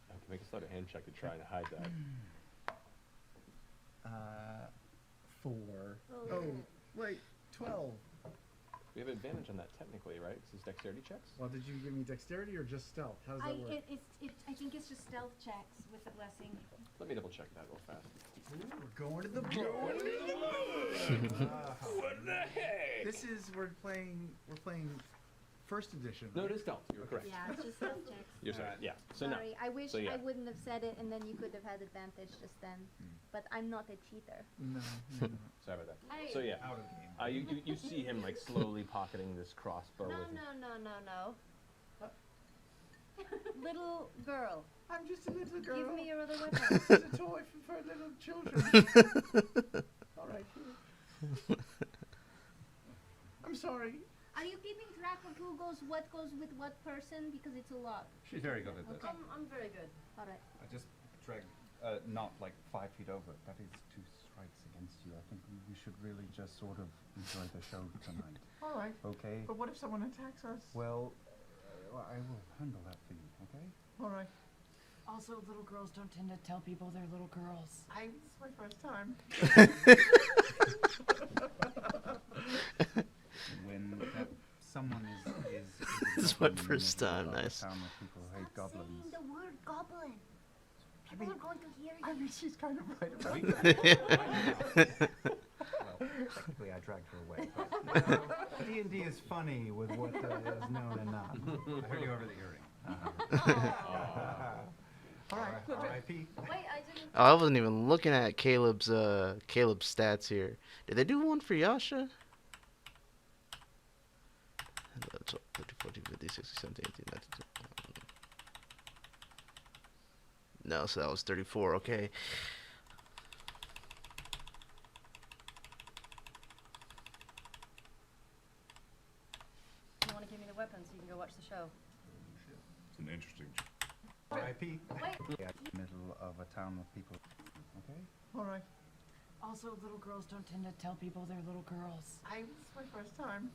I can make a sleight of hand check to try and hide that. 4. Oh. Oh, wait, 12. We have advantage on that technically, right? This is dexterity checks? Well, did you give me dexterity or just stealth? How does that work? I think it's just stealth checks with the blessing. Let me double check that real fast. We're going to the book. What the heck? This is we're playing first edition. No, it is stealth. You're correct. Yeah, it's just stealth checks. You're sorry. Yeah. So no. Sorry, I wish So, yeah. I wouldn't have said it, and then you could have had advantage just then. But I'm not a cheater. No. Sorry about that. Hey. So yeah. Out of game. You see him like slowly pocketing this crossbow with him. No. Little girl, I'm just a little girl. give me your other weapon. This is a toy for little children. All right. Here. I'm sorry. Are you keeping track of what goes with what person? Because it's a lot. She's very good at this. Okay. I'm very good. All right. I just dragged, not like 5 feet over. That is 2 strikes against you. I think we should really just sort of enjoy the show tonight. All right. Okay? But what if someone attacks us? Well, I will handle that for you, okay? All right. Also, little girls don't tend to tell people they're little girls. It's my first time. When someone is This is my first time, nice. Town of people who hate goblins. Saying the word goblin. People are going to hear you. I mean, she's kind of right about Well, technically I dragged her away. But D&D is funny with what is known and not. I heard you over the earring. All right. R.I.P. Wait, I didn't. Oh, I wasn't even looking at Caleb's stats here. Did they do one for Yasha? 12, 13, 14, 15, 16, 17, 18, 19, 20. No, so that was 34, okay. You want to give me the weapon so you can go watch the show? It's an interesting. R.I.P. Wait. Yeah, middle of a town of people. Okay? All right. Also, little girls don't tend to tell people they're little girls. It's my first time.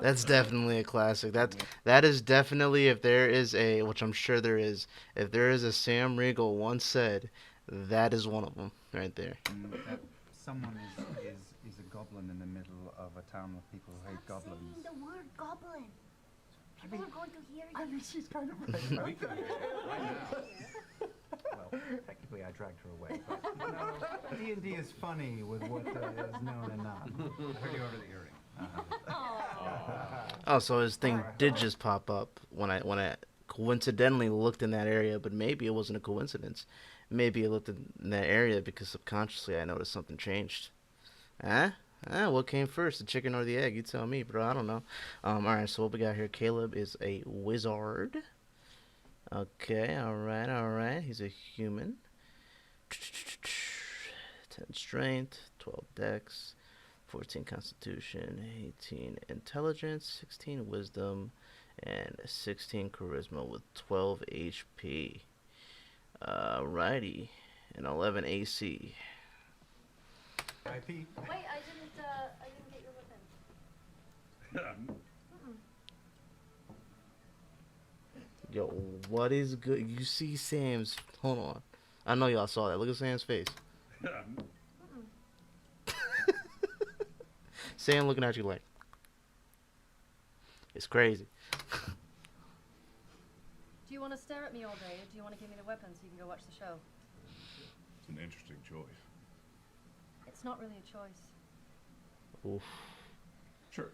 That's definitely a classic. That is definitely, if there is a, which I'm sure there is, if there is a Sam Riegel once said, that is one of them right there. That someone is a goblin in the middle of a town of people who hate Stop goblins. saying the word goblin. People are going to hear you. I mean, she's kind of right We about can that. right now. Well, technically I dragged her away. But D&D is funny with what is known and not. I heard you over the earring. Oh, so his thing did just pop up when I coincidentally looked in that area, but maybe it wasn't a coincidence. Maybe I looked in that area because subconsciously I noticed something changed. Huh? What came first, the chicken or the egg? You tell me, bro. I don't know. Alright, so what we got here, Caleb is a wizard. Okay, alright. He's a human. 10 strength, 12 dex, 14 constitution, 18 intelligence, 16 wisdom, and 16 charisma with 12 HP. Righty, and 11 AC. R.I.P. Wait, I didn't get your weapon. Yo, what is good? You see Sam's... Hold on. I know y'all saw that. Look at Sam's face. Sam looking at you like, it's crazy. Do you want to stare at me all day, or do you want to give me the weapon so you can go watch the show? It's an interesting choice. It's not really a choice. Oof. Sure.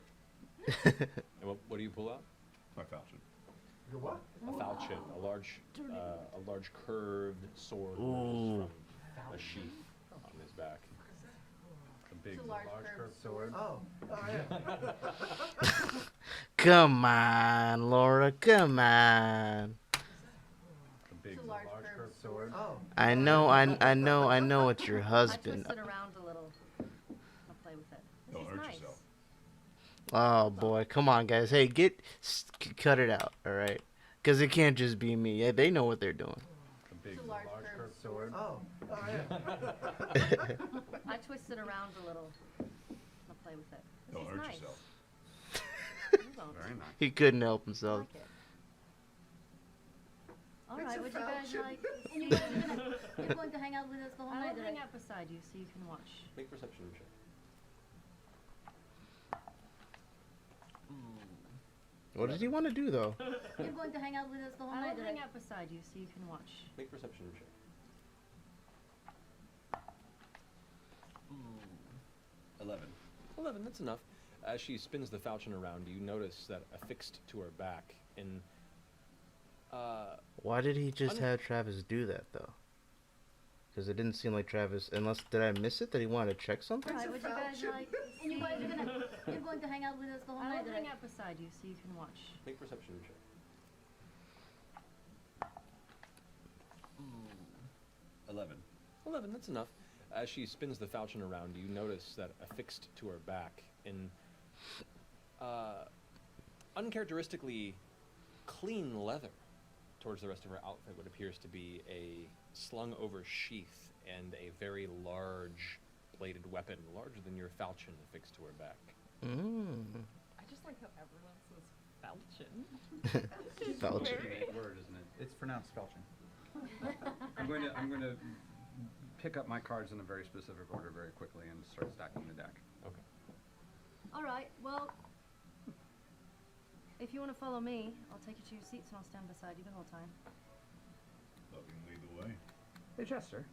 And what do you pull out? My falchion. Your what? A falchion, a large curved sword Ooh. from a sheath on his back. A big, It's a large curved curved sword. Oh. Oh, yeah. Come on, Laura. Come on. A big, It's a large large curved curved sword. Oh. I know it's your I husband. twist it around a little. I'll play with it. This Don't is hurt nice. yourself. Oh boy, come on, guys. Hey, cut it out, all right? Because it can't just be me. Yeah, they know what they're doing. A big, It's a large large curved curved sword. Oh. Oh, yeah. I twist it around a little. I'll play with it. This Don't is hurt nice. yourself. You won't. Very nice. He couldn't help I himself. like it. All It's right, a would you guys falchion. like? And you're going to hang out with us the whole night, I'll right? hang out beside you so you can watch. Make perception check. What does he want to do, though? You're going to hang out with us the whole I'll night, hang right? out beside you so you can watch. Make perception check. 11. 11, that's enough. As she spins the falchion around, you notice that affixed to her back in Why did he just have Travis do that, though? Because it didn't seem like Travis, did I miss it? That he wanted to check something? All right, would you guys like? And you're going to hang out with us the whole I'll night, hang right? out beside you so you can watch. make perception check. 11. 11, that's enough. As she spins the falchion around, you notice that affixed to her back in uncharacteristically clean leather towards the rest of her outfit what appears to be a slung over sheath and a very large bladed weapon, larger than your falchion affixed to her back. I just like how everyone says falchion. Falchion. Great word, isn't it? It's pronounced falchion. I'm going to pick up my cards in a very specific order very quickly and start stacking the deck. Okay. All right. Well, if you want to follow me, I'll take you to your seats and I'll stand beside you the whole time. Let me lead the way. Hey, Chester,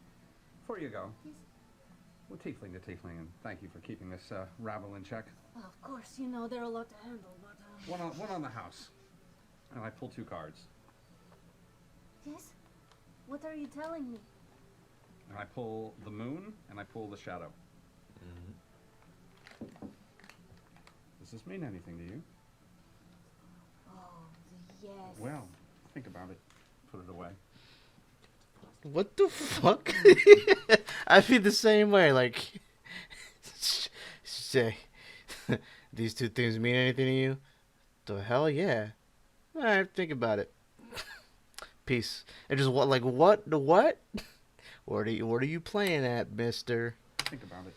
before you go, Yes. we're tiefling to tiefling, and thank you for keeping this rabble in check. Well, of course, you know, they're a lot to handle, but, One on the house. And I pull 2 cards. Yes? What are you telling me? And I pull the moon, and I pull the shadow. Does this mean anything to you? Oh, yes. Well, think about it. Put it away. What the fuck? I feel the same way. Like, say, these two things mean anything to you? The hell yeah. All right, think about it. Peace. And just what? Like what? The what? What are you playing at, Mister? Think about it.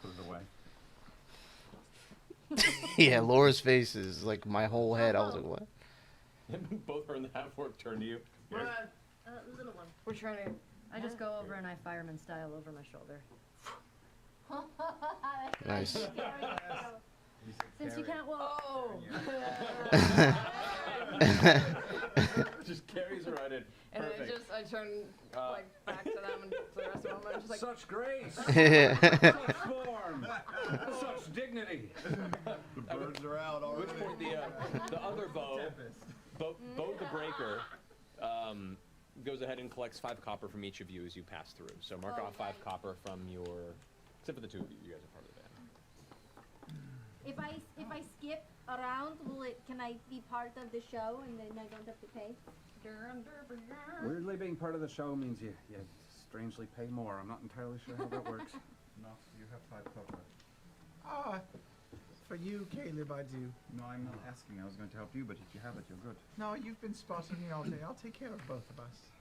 Put it away. Yeah, Laura's face is like my whole head. I was like, what? Both her and the half-orc turn to you. What? The little one. We're trying to. I just go over and I fireman style over my shoulder. Nice. Since you can't walk. Oh! Just carries her right in. And Perfect. I turn like back to them and to the rest of them. I'm just like, Such grace! Such form! Such dignity! The birds are out At already. which point the other Bo the Breaker, goes ahead and collects 5 copper from each of you as you pass through. So mark off 5 copper from your, except for the 2 of you. You guys are part of the band. If I skip around, can I be part of the show and then I don't have to pay? Weirdly, being part of the show means you strangely pay more. I'm not entirely sure how that works. No, you have 5 copper. For you, Caleb, I do. No, I'm not asking. I was going to help you, but if you have it, you're good. No, you've been spotting me all day. I'll take care of both of us.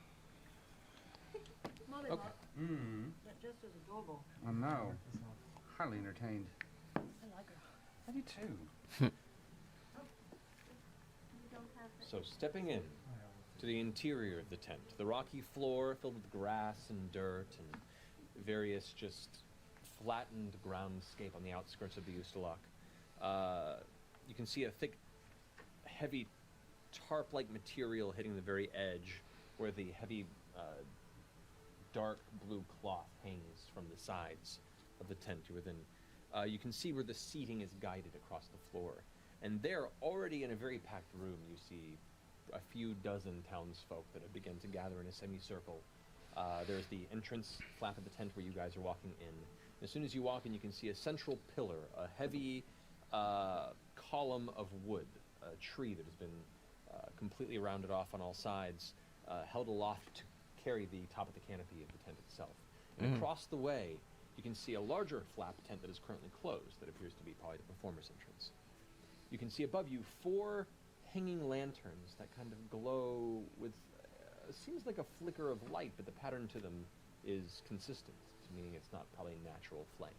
Okay. That just is adorable. I know. Highly entertained. I like her. I do too. So stepping in to the interior of the tent, the rocky floor filled with grass and dirt and various just flattened groundscape on the outskirts of the Ustalok. You can see a thick, heavy tarp-like material hitting the very edge where the heavy dark blue cloth hangs from the sides of the tent you're within. You can see where the seating is guided across the floor. And there, already in a very packed room, you see a few dozen townsfolk that have begun to gather in a semicircle. There's the entrance flap of the tent where you guys are walking in. As soon as you walk in, you can see a central pillar, a heavy column of wood, a tree that has been completely rounded off on all sides, held aloft to carry the top of the canopy of the tent itself. And across the way, you can see a larger flap tent that is currently closed that appears to be probably the performer's entrance. You can see above you 4 hanging lanterns that kind of glow with, seems like a flicker of light, but the pattern to them is consistent, meaning it's not probably natural flame.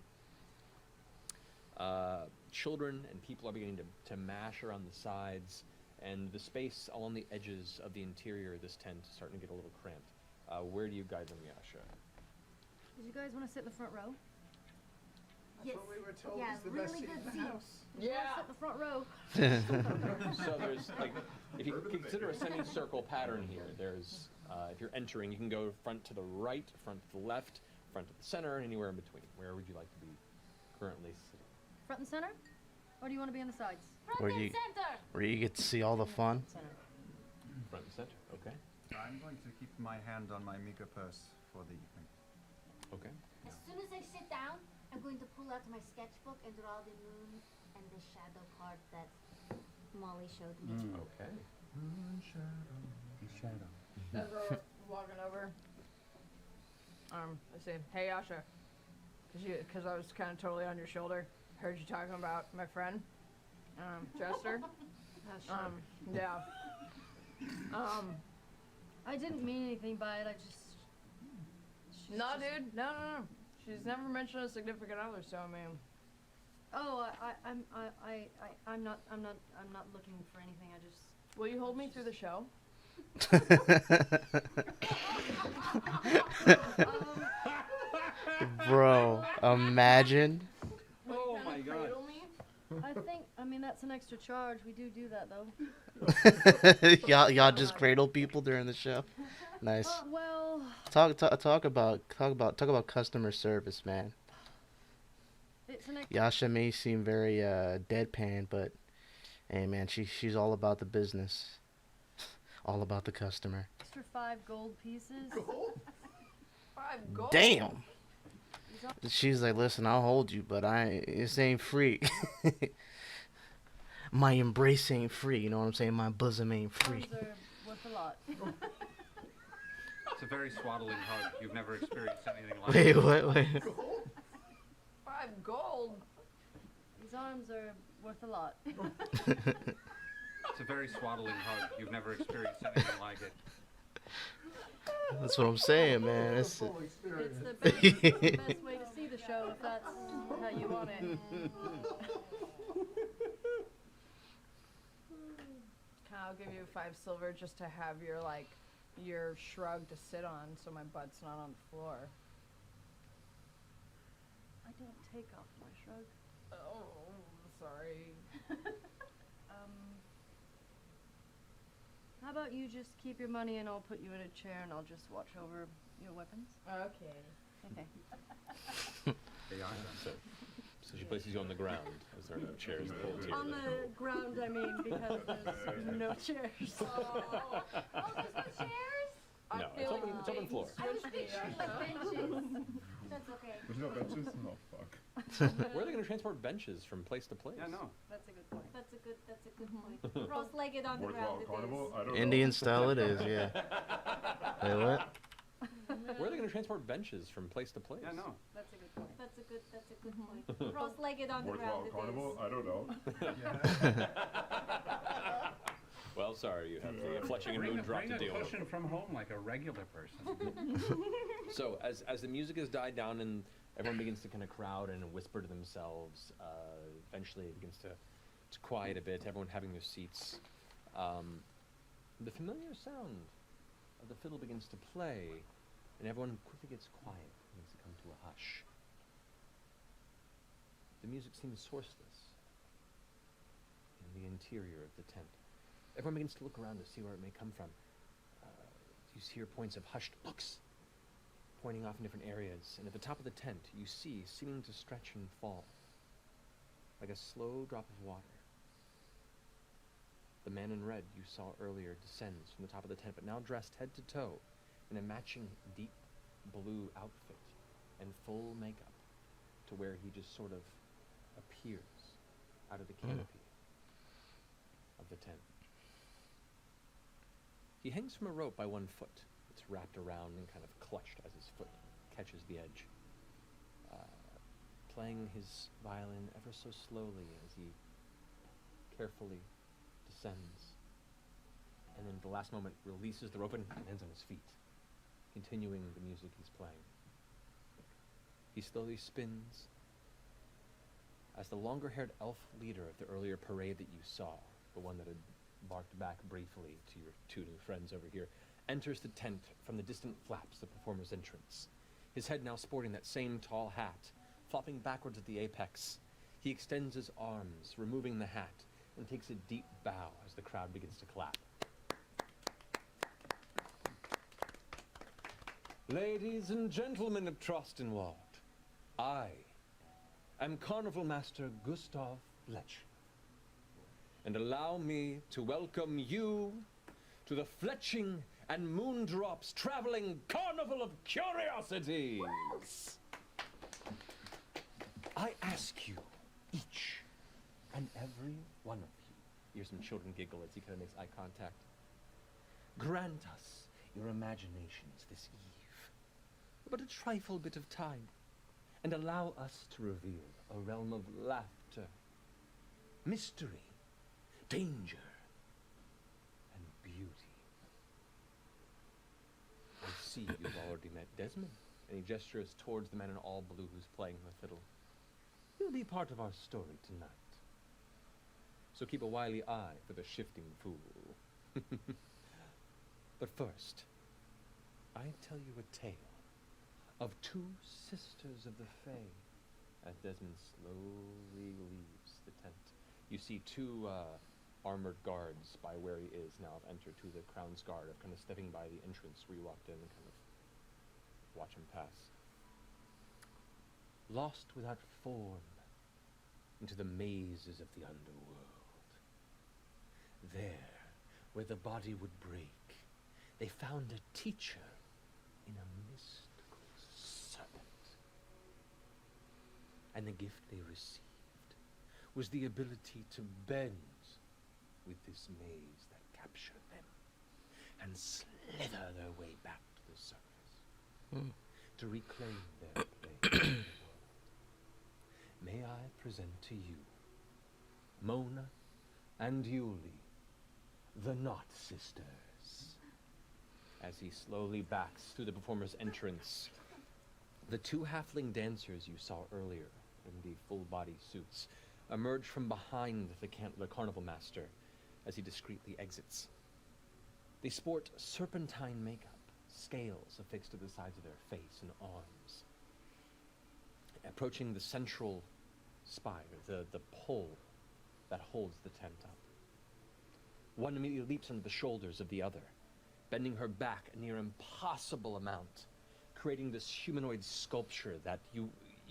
Children and people are beginning to mash around the sides, and the space along the edges of the interior of this tent is starting to get a little cramped. Where do you guide them, Yasha? Did you guys want to sit in the front row? That's what we were told Yeah, is the really best seat good in the seat. house. Did you want to sit in the front row? So there's, like, if you consider a semicircle pattern here, there's, if you're entering, you can go front to the right, front to the left, front to the center, and anywhere in between. Where would you like to be currently sitting? Front and center? Or do you want to be on the sides? Where you get to see all the fun. Center. Front and center, okay. I'm going to keep my hand on my meager purse for the evening. Okay. As soon as I sit down, I'm going to pull out my sketchbook and draw the moon and the shadow card that Molly showed me. Okay. As we're walking over, I say, "Hey, Yasha," because I was kind of totally on your shoulder. Heard you talking about my friend, Chester. Yeah. I didn't mean anything by it. I just. No, dude. No. She's never mentioned a significant other, so I mean. Oh, I'm not looking for anything. I just. Will you hold me through the show? Bro, imagine. Oh my god. Cradle me? I mean, that's an extra charge. We do that though. y'all just cradle people during the show. Nice. Well. Talk about customer service, man. It's an extra. Yasha may seem very deadpan, but hey, man, she's all about the business, all about the customer. Extra 5 gold pieces. Gold? 5 gold. Damn. She's like, listen, I'll hold you, but this ain't free. My embrace ain't free. You know what I'm saying? My bosom ain't free. Those are worth a lot. It's a very swaddling hug. You've never experienced anything like Wait, it. wait. Gold? 5 gold. These arms are worth a lot. It's a very swaddling hug. You've never experienced anything like it. That's what I'm saying, man. It's the best way to see the show if that's how you want it. I'll give you 5 silver just to have your shrug to sit on, so my butt's not on the floor. I don't take off my shrug. Oh, sorry. How about you just keep your money and I'll put you in a chair and I'll just watch over your weapons? Okay. Okay. So she places you on the ground, as there are no chairs the whole table. On the ground, I mean, because there's no chairs. Oh, there's no chairs? No, it's open floor. I was picturing like benches. That's okay. There's no benches? Oh, fuck. Where are they going to transport benches from place to place? Yeah, no. That's a good point. That's a good point. Cross-legged on the Worthwhile ground it carnival? is. I don't Indian know. style it is, yeah. Wait, what? Where are they going to transport benches from place to place? Yeah, no. That's a good point. That's a good point. Cross-legged on the Worthwhile ground it carnival? is. I don't know. Well, sorry, you have the Fletching and Moon drop to Bring deal a with. cushion from home like a regular person. So, as the music has died down and everyone begins to kind of crowd and whisper to themselves, eventually it begins to quiet a bit, everyone having their seats. The familiar sound of the fiddle begins to play, and everyone quickly gets quiet, begins to come to a hush. The music seems sourceless. the interior of the tent. Everyone begins to look around to see where it may come from. You hear points of hushed books pointing off in different areas, and at the top of the tent you see, seeming to stretch and fall, like a slow drop of water. The man in red you saw earlier descends from the top of the tent, but now dressed head to toe in a matching deep blue outfit and full makeup, to where he just sort of appears out of the canopy of the tent. He hangs from a rope by one foot. It's wrapped around and kind of clutched as his foot catches the edge, playing his violin ever so slowly as he carefully descends, and then at the last moment releases the rope and lands on his feet, continuing the music he's playing. He slowly spins as the longer-haired elf leader of the earlier parade that you saw, the one that had barked back briefly to your two new friends over here, enters the tent from the distant flaps of the performer's entrance. His head now sporting that same tall hat, flopping backwards at the apex. He extends his arms, removing the hat, and takes a deep bow as the crowd begins to clap. Ladies and gentlemen of Trostenwald, I am Carnival Master Gustav Fletch, and allow me to welcome you to the Fletching and Moondrops Traveling Carnival of Curiosities. I ask you, each and every one of you, you hear some children giggle as he kind of makes eye contact, grant us your imaginations this eve, but a trifle bit of time, and allow us to reveal a realm of laughter, mystery, danger, and beauty. I see you've already met Desmond, and he gestures towards the man in all blue who's playing the fiddle. He'll be part of our story tonight, so keep a wily eye for the shifting fool. But first, I tell you a tale of two sisters of the Fae. As Desmond slowly leaves the tent, you see two armored guards by where he is now have entered to the Crown's Guard, of kind of stepping by the entrance where you walked in and kind of watch him pass. Lost without form into the mazes of the underworld. There, where the body would break, they found a teacher in a mystical serpent. And the gift they received was the ability to bend with this maze that captured them and slither their way back to the surface to reclaim their place in the world. May I present to you Mona and Yuli, the Knot Sisters. As he slowly backs through the performer's entrance, the two halfling dancers you saw earlier in the full-body suits emerge from behind the carnival master as he discreetly exits. They sport serpentine makeup, scales affixed to the sides of their face and arms. Approaching the central spire, the pole that holds the tent up. One immediately leaps onto the shoulders of the other, bending her back a near impossible amount, creating this humanoid sculpture that you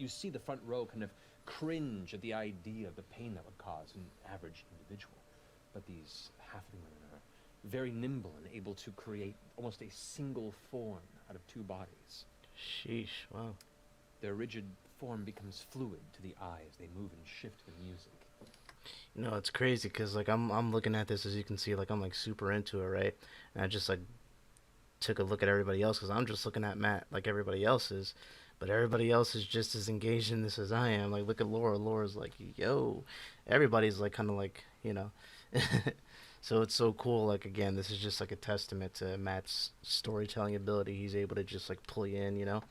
see the front row kind of cringe at the idea of the pain that would cause an average individual. But these halfling women are very nimble and able to create almost a single form out of two bodies. Sheesh, wow. Their rigid form becomes fluid to the eye as they move and shift the music. You know, it's crazy because like I'm looking at this, as you can see, like I'm like super into it, right? And I just like took a look at everybody else because I'm just looking at Matt like everybody else is, but everybody else is just as engaged in this as I am. Like look at Laura. Laura's like, yo, everybody's like kind of like, you know. So it's so cool. Like again, this is just like a testament to Matt's storytelling ability. He's able to just like pull you in, you know.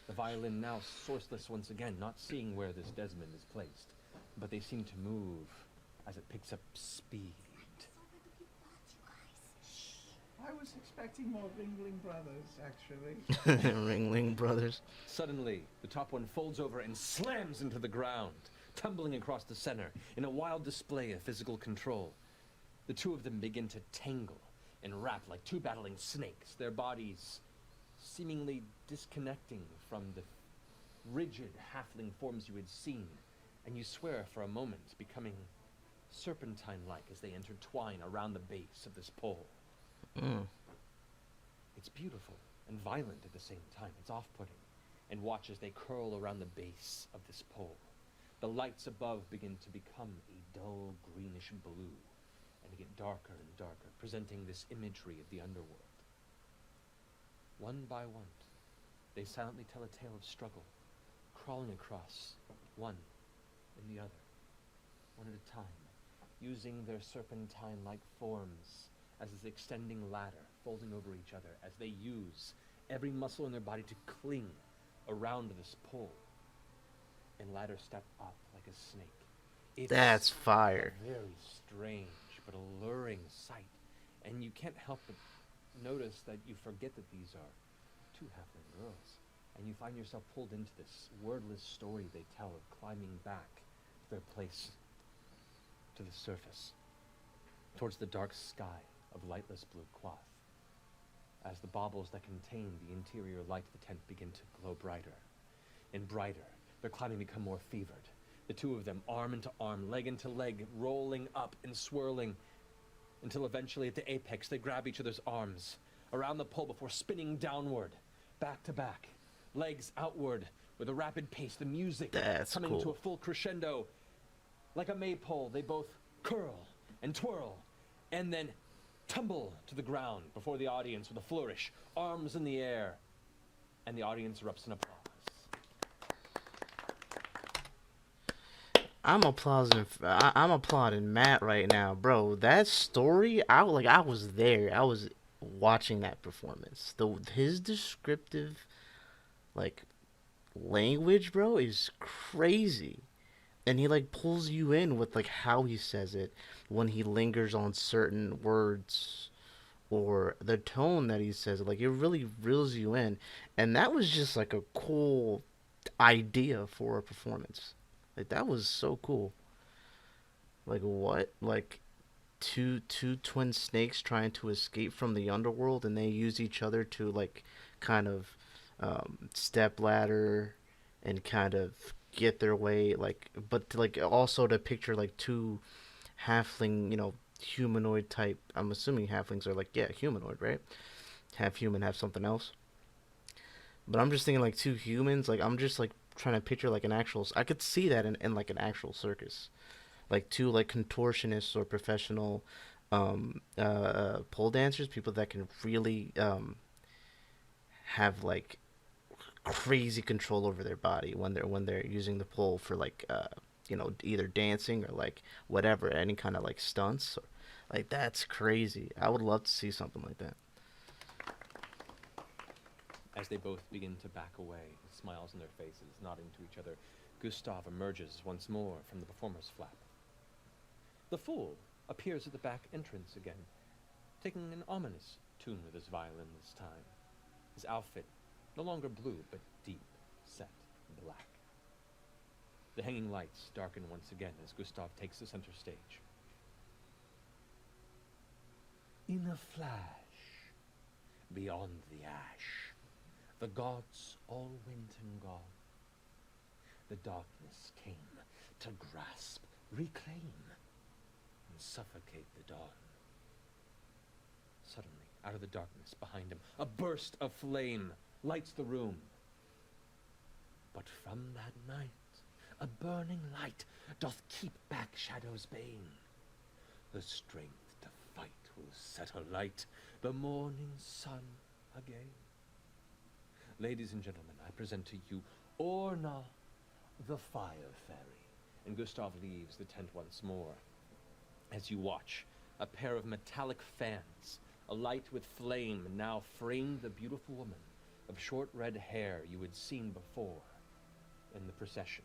The violin now sourceless once again, not seeing where this Desmond is placed, but they seem to move as it picks up speed. I was expecting more Ringling Brothers, actually. Ringling Brothers. Suddenly, the top one folds over and slams into the ground, tumbling across the center in a wild display of physical control. The two of them begin to tangle and wrap like two battling snakes, their bodies seemingly disconnecting from the rigid halfling forms you had seen, and you swear for a moment becoming serpentine-like as they intertwine around the base of this pole. It's beautiful and violent at the same time. It's off-putting. And watch as they curl around the base of this pole. The lights above begin to become a dull greenish blue and get darker and darker, presenting this imagery of the underworld. One by one, they silently tell a tale of struggle, crawling across one and the other, one at a time, using their serpentine-like forms as this extending ladder, folding over each other as they use every muscle in their body to cling around this pole and ladder step up like a snake. It's That's fire. a very strange but alluring sight, and you can't help but notice that you forget that these are two halfling girls, and you find yourself pulled into this wordless story they tell of climbing back to their place, to the surface, towards the dark sky of lightless blue cloth, as the baubles that contain the interior light of the tent begin to glow brighter and brighter. Their climbing become more fevered. The two of them, arm into arm, leg into leg, rolling up and swirling until eventually at the apex they grab each other's arms around the pole before spinning downward, back to back, legs outward with a rapid pace, the music coming to a full crescendo. Like a maypole, they both curl and twirl and then tumble to the ground before the audience with a flourish, arms in the air, and the audience erupts in applause. I'm applauding Matt right now, bro. That story, I was there. I was watching that performance. His descriptive, like, language, bro, is crazy. And he like pulls you in with like how he says it, when he lingers on certain words or the tone that he says it. Like, it really reels you in. And that was just like a cool idea for a performance. Like, that was so cool. Like, what? Like, two twin snakes trying to escape from the underworld, and they use each other to like kind of step ladder and kind of get their way, like, but to, like, also to picture like two halfling, humanoid type. I'm assuming halflings are like, yeah, humanoid, right? Half human, half something else. But I'm just thinking like two humans. Like, I'm just like trying to picture like an actual. I could see that in like an actual circus, like two like contortionists or professional pole dancers, people that can really have like crazy control over their body when they're using the pole for like either dancing or like whatever, any kind of like stunts. Like, that's crazy. I would love to see something like that. As they both begin to back away, smiles on their faces, nodding to each other, Gustav emerges once more from the performer's flap. The fool appears at the back entrance again, taking an ominous tune with his violin this time. His outfit no longer blue, but deep set black. The hanging lights darken once again as Gustav takes the center stage. In a flash, beyond the ash, the gods all went and gone. The darkness came to grasp, reclaim, and suffocate the dawn. Suddenly, out of the darkness behind him, a burst of flame lights the room. But from that night, a burning light doth keep back shadows' bane. The strength to fight will set alight the morning sun again. Ladies and gentlemen, I present to you Orna, the Fire Fairy. And Gustav leaves the tent once more. As you watch, a pair of metallic fans, alight with flame, now frame the beautiful woman of short red hair you had seen before in the procession.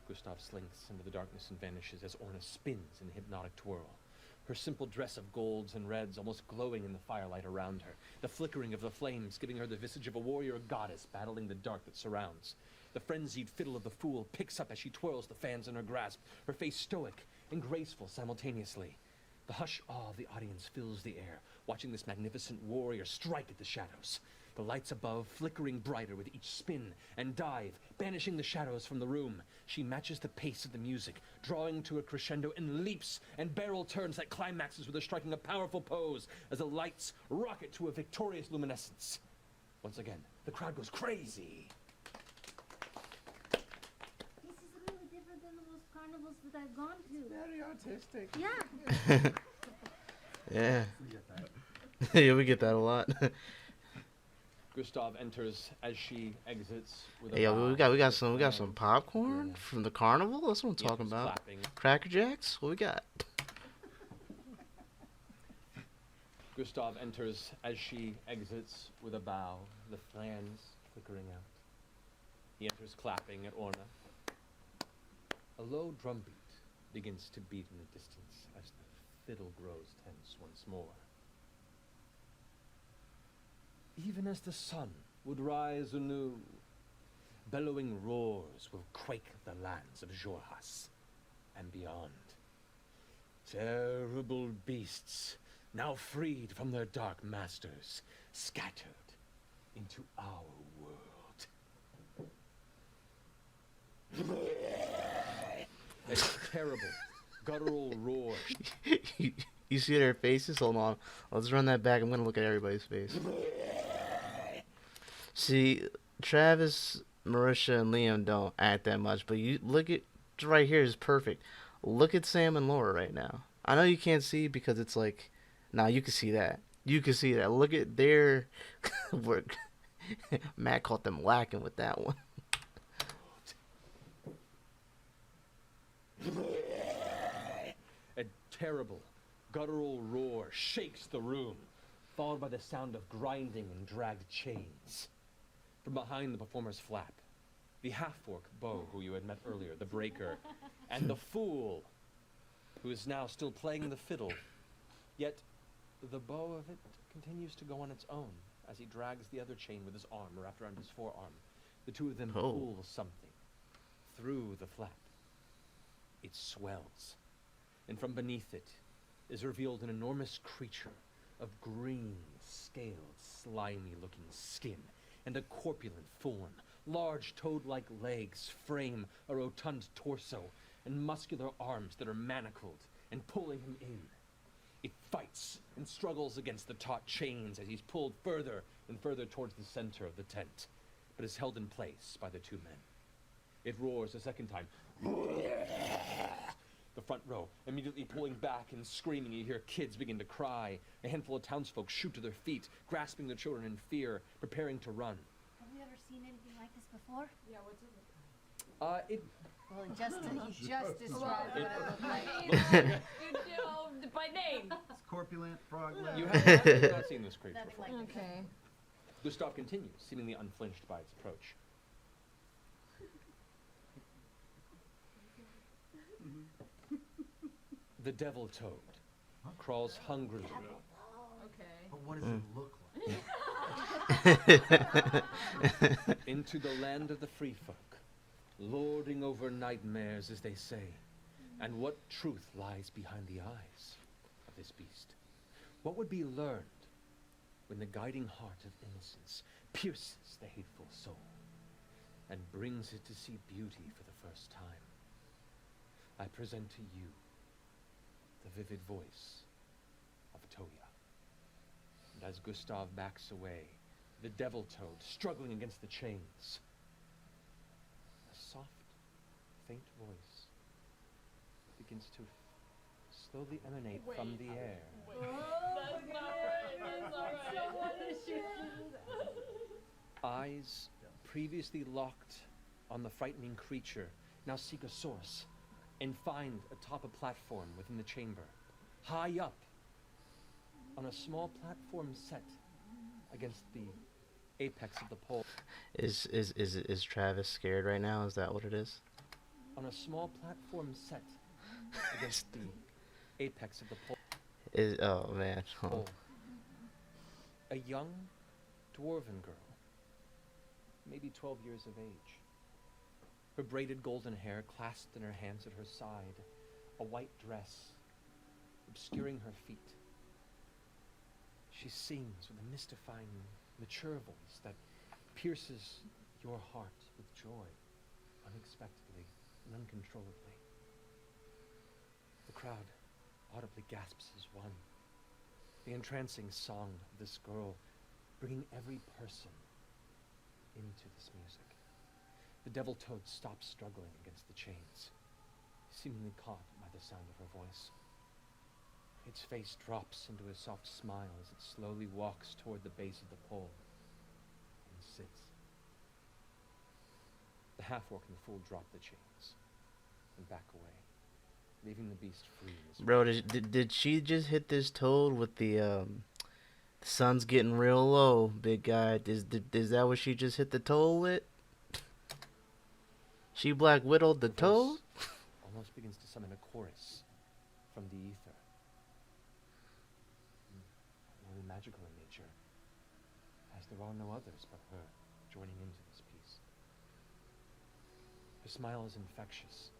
Gustav slinks into the darkness and vanishes as Orna spins in a hypnotic twirl. Her simple dress of golds and reds almost glowing in the firelight around her, the flickering of the flames giving her the visage of a warrior goddess battling the dark that surrounds. The frenzied fiddle of the fool picks up as she twirls the fans in her grasp, her face stoic and graceful simultaneously. The hush awe of the audience fills the air, watching this magnificent warrior strike at the shadows. The lights above flickering brighter with each spin and dive, banishing the shadows from the room. She matches the pace of the music, drawing to a crescendo and leaps and barrel turns that climaxes with her striking a powerful pose as the lights rocket to a victorious luminescence. Once again, the crowd goes crazy. This is really different than the most carnivals that I've gone to. Very artistic. Yeah. Yeah. We get that. Yeah, we get that a lot. Gustav enters as she exits with a Hey, yo, bow. we got The some fans popcorn grin. from the carnival. That's what I'm The talking others about. clapping. Cracker Jacks. What we got? Gustav enters as she exits with a bow, the fans flickering out. He enters clapping at Orna. A low drumbeat begins to beat in the distance as the fiddle grows tense once more. Even as the sun would rise anew, bellowing roars will quake the lands of Jorhas and beyond. Terrible beasts, now freed from their dark masters, scattered into our world. A terrible, guttural roar. You see their faces? Hold on. Let's run that back. I'm gonna look at everybody's face. See, Travis, Marisha, and Liam don't act that much, but you look at right here is perfect. Look at Sam and Laura right now. I know you can't see because it's like, nah, you can see that. You can see that. Look at their work. Matt caught them lacking with that one. A terrible, guttural roar shakes the room, followed by the sound of grinding and dragged chains. From behind the performer's flap, the half-orc Bo, who you had met earlier, the breaker, and the fool, who is now still playing the fiddle. Yet, the bow of it continues to go on its own as he drags the other chain with his arm wrapped around his forearm. The two of them pull something through the flap. It swells, and from beneath it is revealed an enormous creature of green, scaled, slimy-looking skin and a corpulent form. Large toad-like legs frame a rotund torso and muscular arms that are manacled and pulling him in. It fights and struggles against the taut chains as he's pulled further and further towards the center of the tent, but is held in place by the two men. It roars a second time. The front row immediately pulling back and screaming. You hear kids begin to cry. A handful of townsfolk shoot to their feet, grasping their children in fear, preparing to run. Have you ever seen anything like this before? Yeah, what's it? Well, he just described what it looked like. You know, by name. It's corpulent, frog-legged. You have not seen this creature Nothing before. like this. Okay. Gustav continues, seemingly unflinched by its approach. The devil toad crawls hungrily Okay. But what does it look like? into the land of the free folk, lording over nightmares, as they say. And what truth lies behind the eyes of this beast? What would be learned when the guiding heart of innocence pierces the hateful soul and brings it to see beauty for the first time? I present to you the vivid voice of Toya. And as Gustav backs away, the devil toad struggling against the chains, a soft, faint voice begins to slowly emanate from the air. That's not right. That's not right. Eyes previously locked on the frightening creature now seek a source and find atop a platform within the chamber, high up on a small platform set against the apex of the pole. Is Travis scared right now? Is that what it is? On a small platform set against the apex of the pole. Oh man. Oh. A young dwarven girl, maybe 12 years of age, her braided golden hair clasped in her hands at her side, a white dress obscuring her feet. She sings with a mystifying, mature voice that pierces your heart with joy, unexpectedly and uncontrollably. The crowd audibly gasps as one. The entrancing song of this girl bringing every person into this music. The devil toad stops struggling against the chains, seemingly caught by the sound of her voice. Its face drops into a soft smile as it slowly walks toward the base of the pole and sits. The half-orc and the fool drop the chains and back away, leaving the beast free in his Bro, did she just hit this toad with the sun's getting real low, big guy? Is that what she just hit the toad with? She Black Widowed the toad? Almost begins to summon a chorus from the ether. Really magical in nature, as there are no others but her joining into this piece. Her smile is infectious,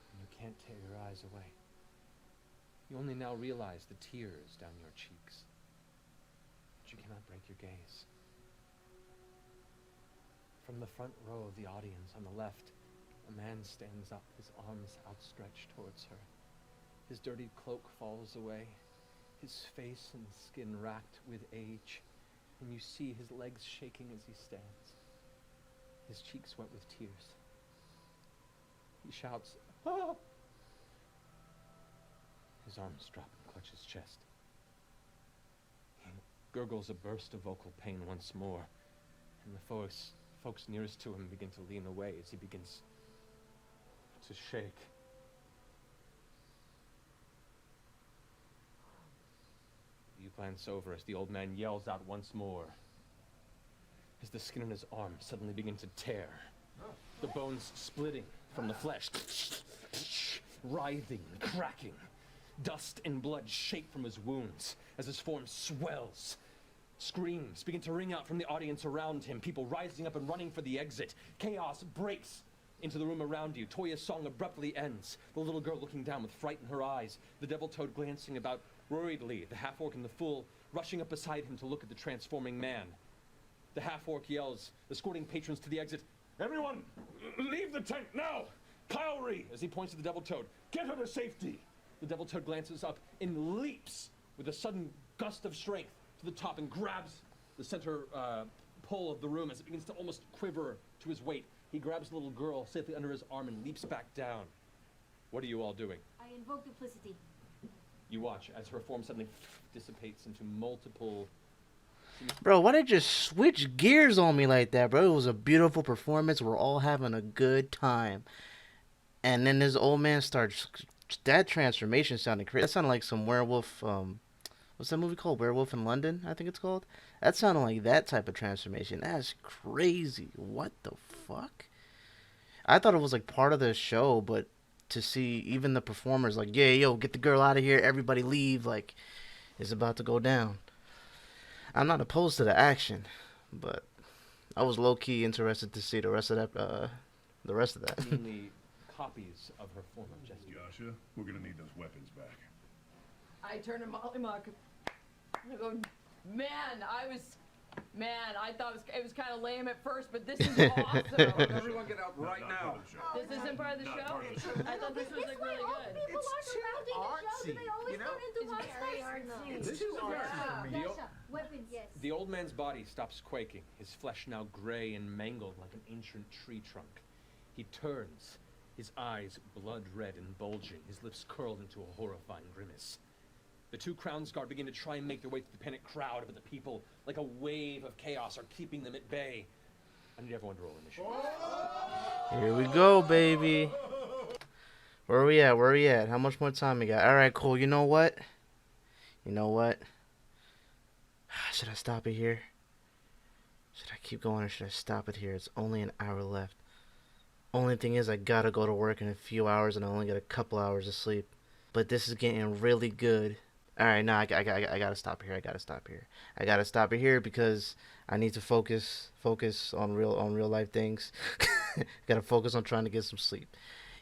and you can't tear your eyes away. You only now realize the tears down your cheeks, but you cannot break your gaze. From the front row of the audience on the left, a man stands up, his arms outstretched towards her. His dirty cloak falls away, his face and skin racked with age, and you see his legs shaking as he stands, his cheeks wet with tears. He shouts, "Ah!" His arms drop and clutch his chest. He gurgles a burst of vocal pain once more, and the folks nearest to him begin to lean away as he begins to shake. You glance over as the old man yells out once more, as the skin on his arm suddenly begins to tear, the bones splitting from the flesh, writhing, cracking. Dust and blood shake from his wounds as his form swells. Screams begin to ring out from the audience around him, people rising up and running for the exit. Chaos breaks into the room around you. Toya's song abruptly ends, the little girl looking down with fright in her eyes, the devil toad glancing about worriedly, the half-orc and the fool rushing up beside him to look at the transforming man. The half-orc yells, escorting patrons to the exit, "Everyone, leave the tent now! Kylri," as he points to the devil toad, "get her to safety!" The devil toad glances up and leaps with a sudden gust of strength to the top and grabs the center pole of the room as it begins to almost quiver to his weight. He grabs the little girl safely under his arm and leaps back down. What are you all doing? I invoke duplicity. You watch as her form suddenly dissipates into multiple... Bro, why did you switch gears on me like that, bro? It was a beautiful performance. We're all having a good time. And then this old man starts... That transformation sounded crazy. That sounded like some werewolf... what's that movie called? Werewolf in London, I think it's called. That sounded like that type of transformation. That's crazy. What the fuck? I thought it was like part of the show, but to see even the performers like, yeah, yo, get the girl out of here, everybody leave, like, it's about to go down. I'm not opposed to the action, but I was low-key interested to see the rest of that. Mainly copies of her form of gesture. Yasha, we're gonna need those weapons back. I turn to Molly Muck. I go, I thought it was kind of lame at first, but this is awesome. Everyone get out right now. This isn't part of the show? I thought this was like really good. It's too artsy, you know? It's very artsy. It's too artsy for me. Weapons, yes. The old man's body stops quaking, his flesh now gray and mangled like an ancient tree trunk. He turns, his eyes blood red and bulging, his lips curled into a horrifying grimace. The two Crowns Guard begin to try and make their way through the panicked crowd, but the people, like a wave of chaos, are keeping them at bay. I need everyone to roll initiative. Here we go, baby. Where are we at? How much more time we got? Alright, cool. You know what? Should I stop it here? Should I keep going or should I stop it here? It's only an hour left. Only thing is I gotta go to work in a few hours and I only get a couple hours of sleep. But this is getting really good. Alright, no, I gotta stop here. I gotta stop it here because I need to focus on real life things. Gotta focus on trying to get some sleep.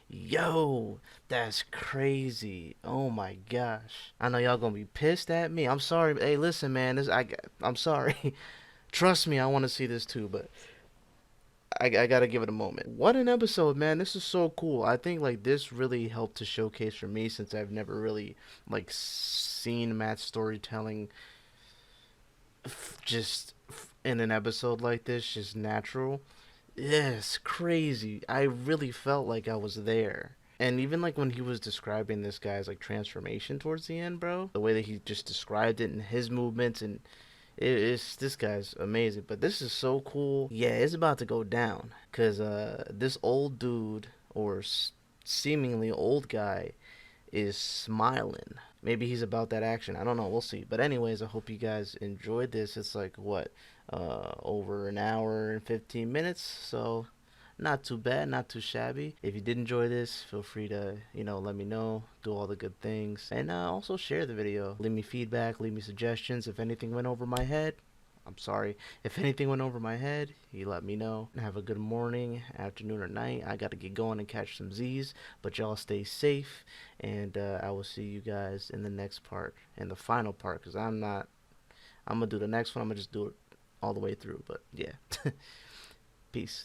Yo, that's crazy. Oh my gosh. I know y'all gonna be pissed at me. I'm sorry. Hey, listen, man. I'm sorry. Trust me, I want to see this too, but I gotta give it a moment. What an episode, man. This is so cool. I think like this really helped to showcase for me since I've never really like seen Matt's storytelling in an episode like this, just natural. Yes, crazy. I really felt like I was there. And even like when he was describing this guy's like transformation towards the end, bro, the way that he just described it and his movements and it's this guy's amazing. But this is so cool. Yeah, it's about to go down cuz this old dude or seemingly old guy is smiling. Maybe he's about that action. I don't know. We'll see. But anyways, I hope you guys enjoyed this. It's like what, over an hour and 15 minutes. So not too bad, not too shabby. If you did enjoy this, feel free to, let me know. Do all the good things. And also share the video. Leave me feedback, leave me suggestions. If anything went over my head, I'm sorry. If anything went over my head, you let me know. Have a good morning, afternoon, or night. I got to get going and catch some Z's. But y'all stay safe. And I will see you guys in the next part. In the final part. Because I'm going to do the next one. I'm going to just do it all the way through. But yeah. Peace.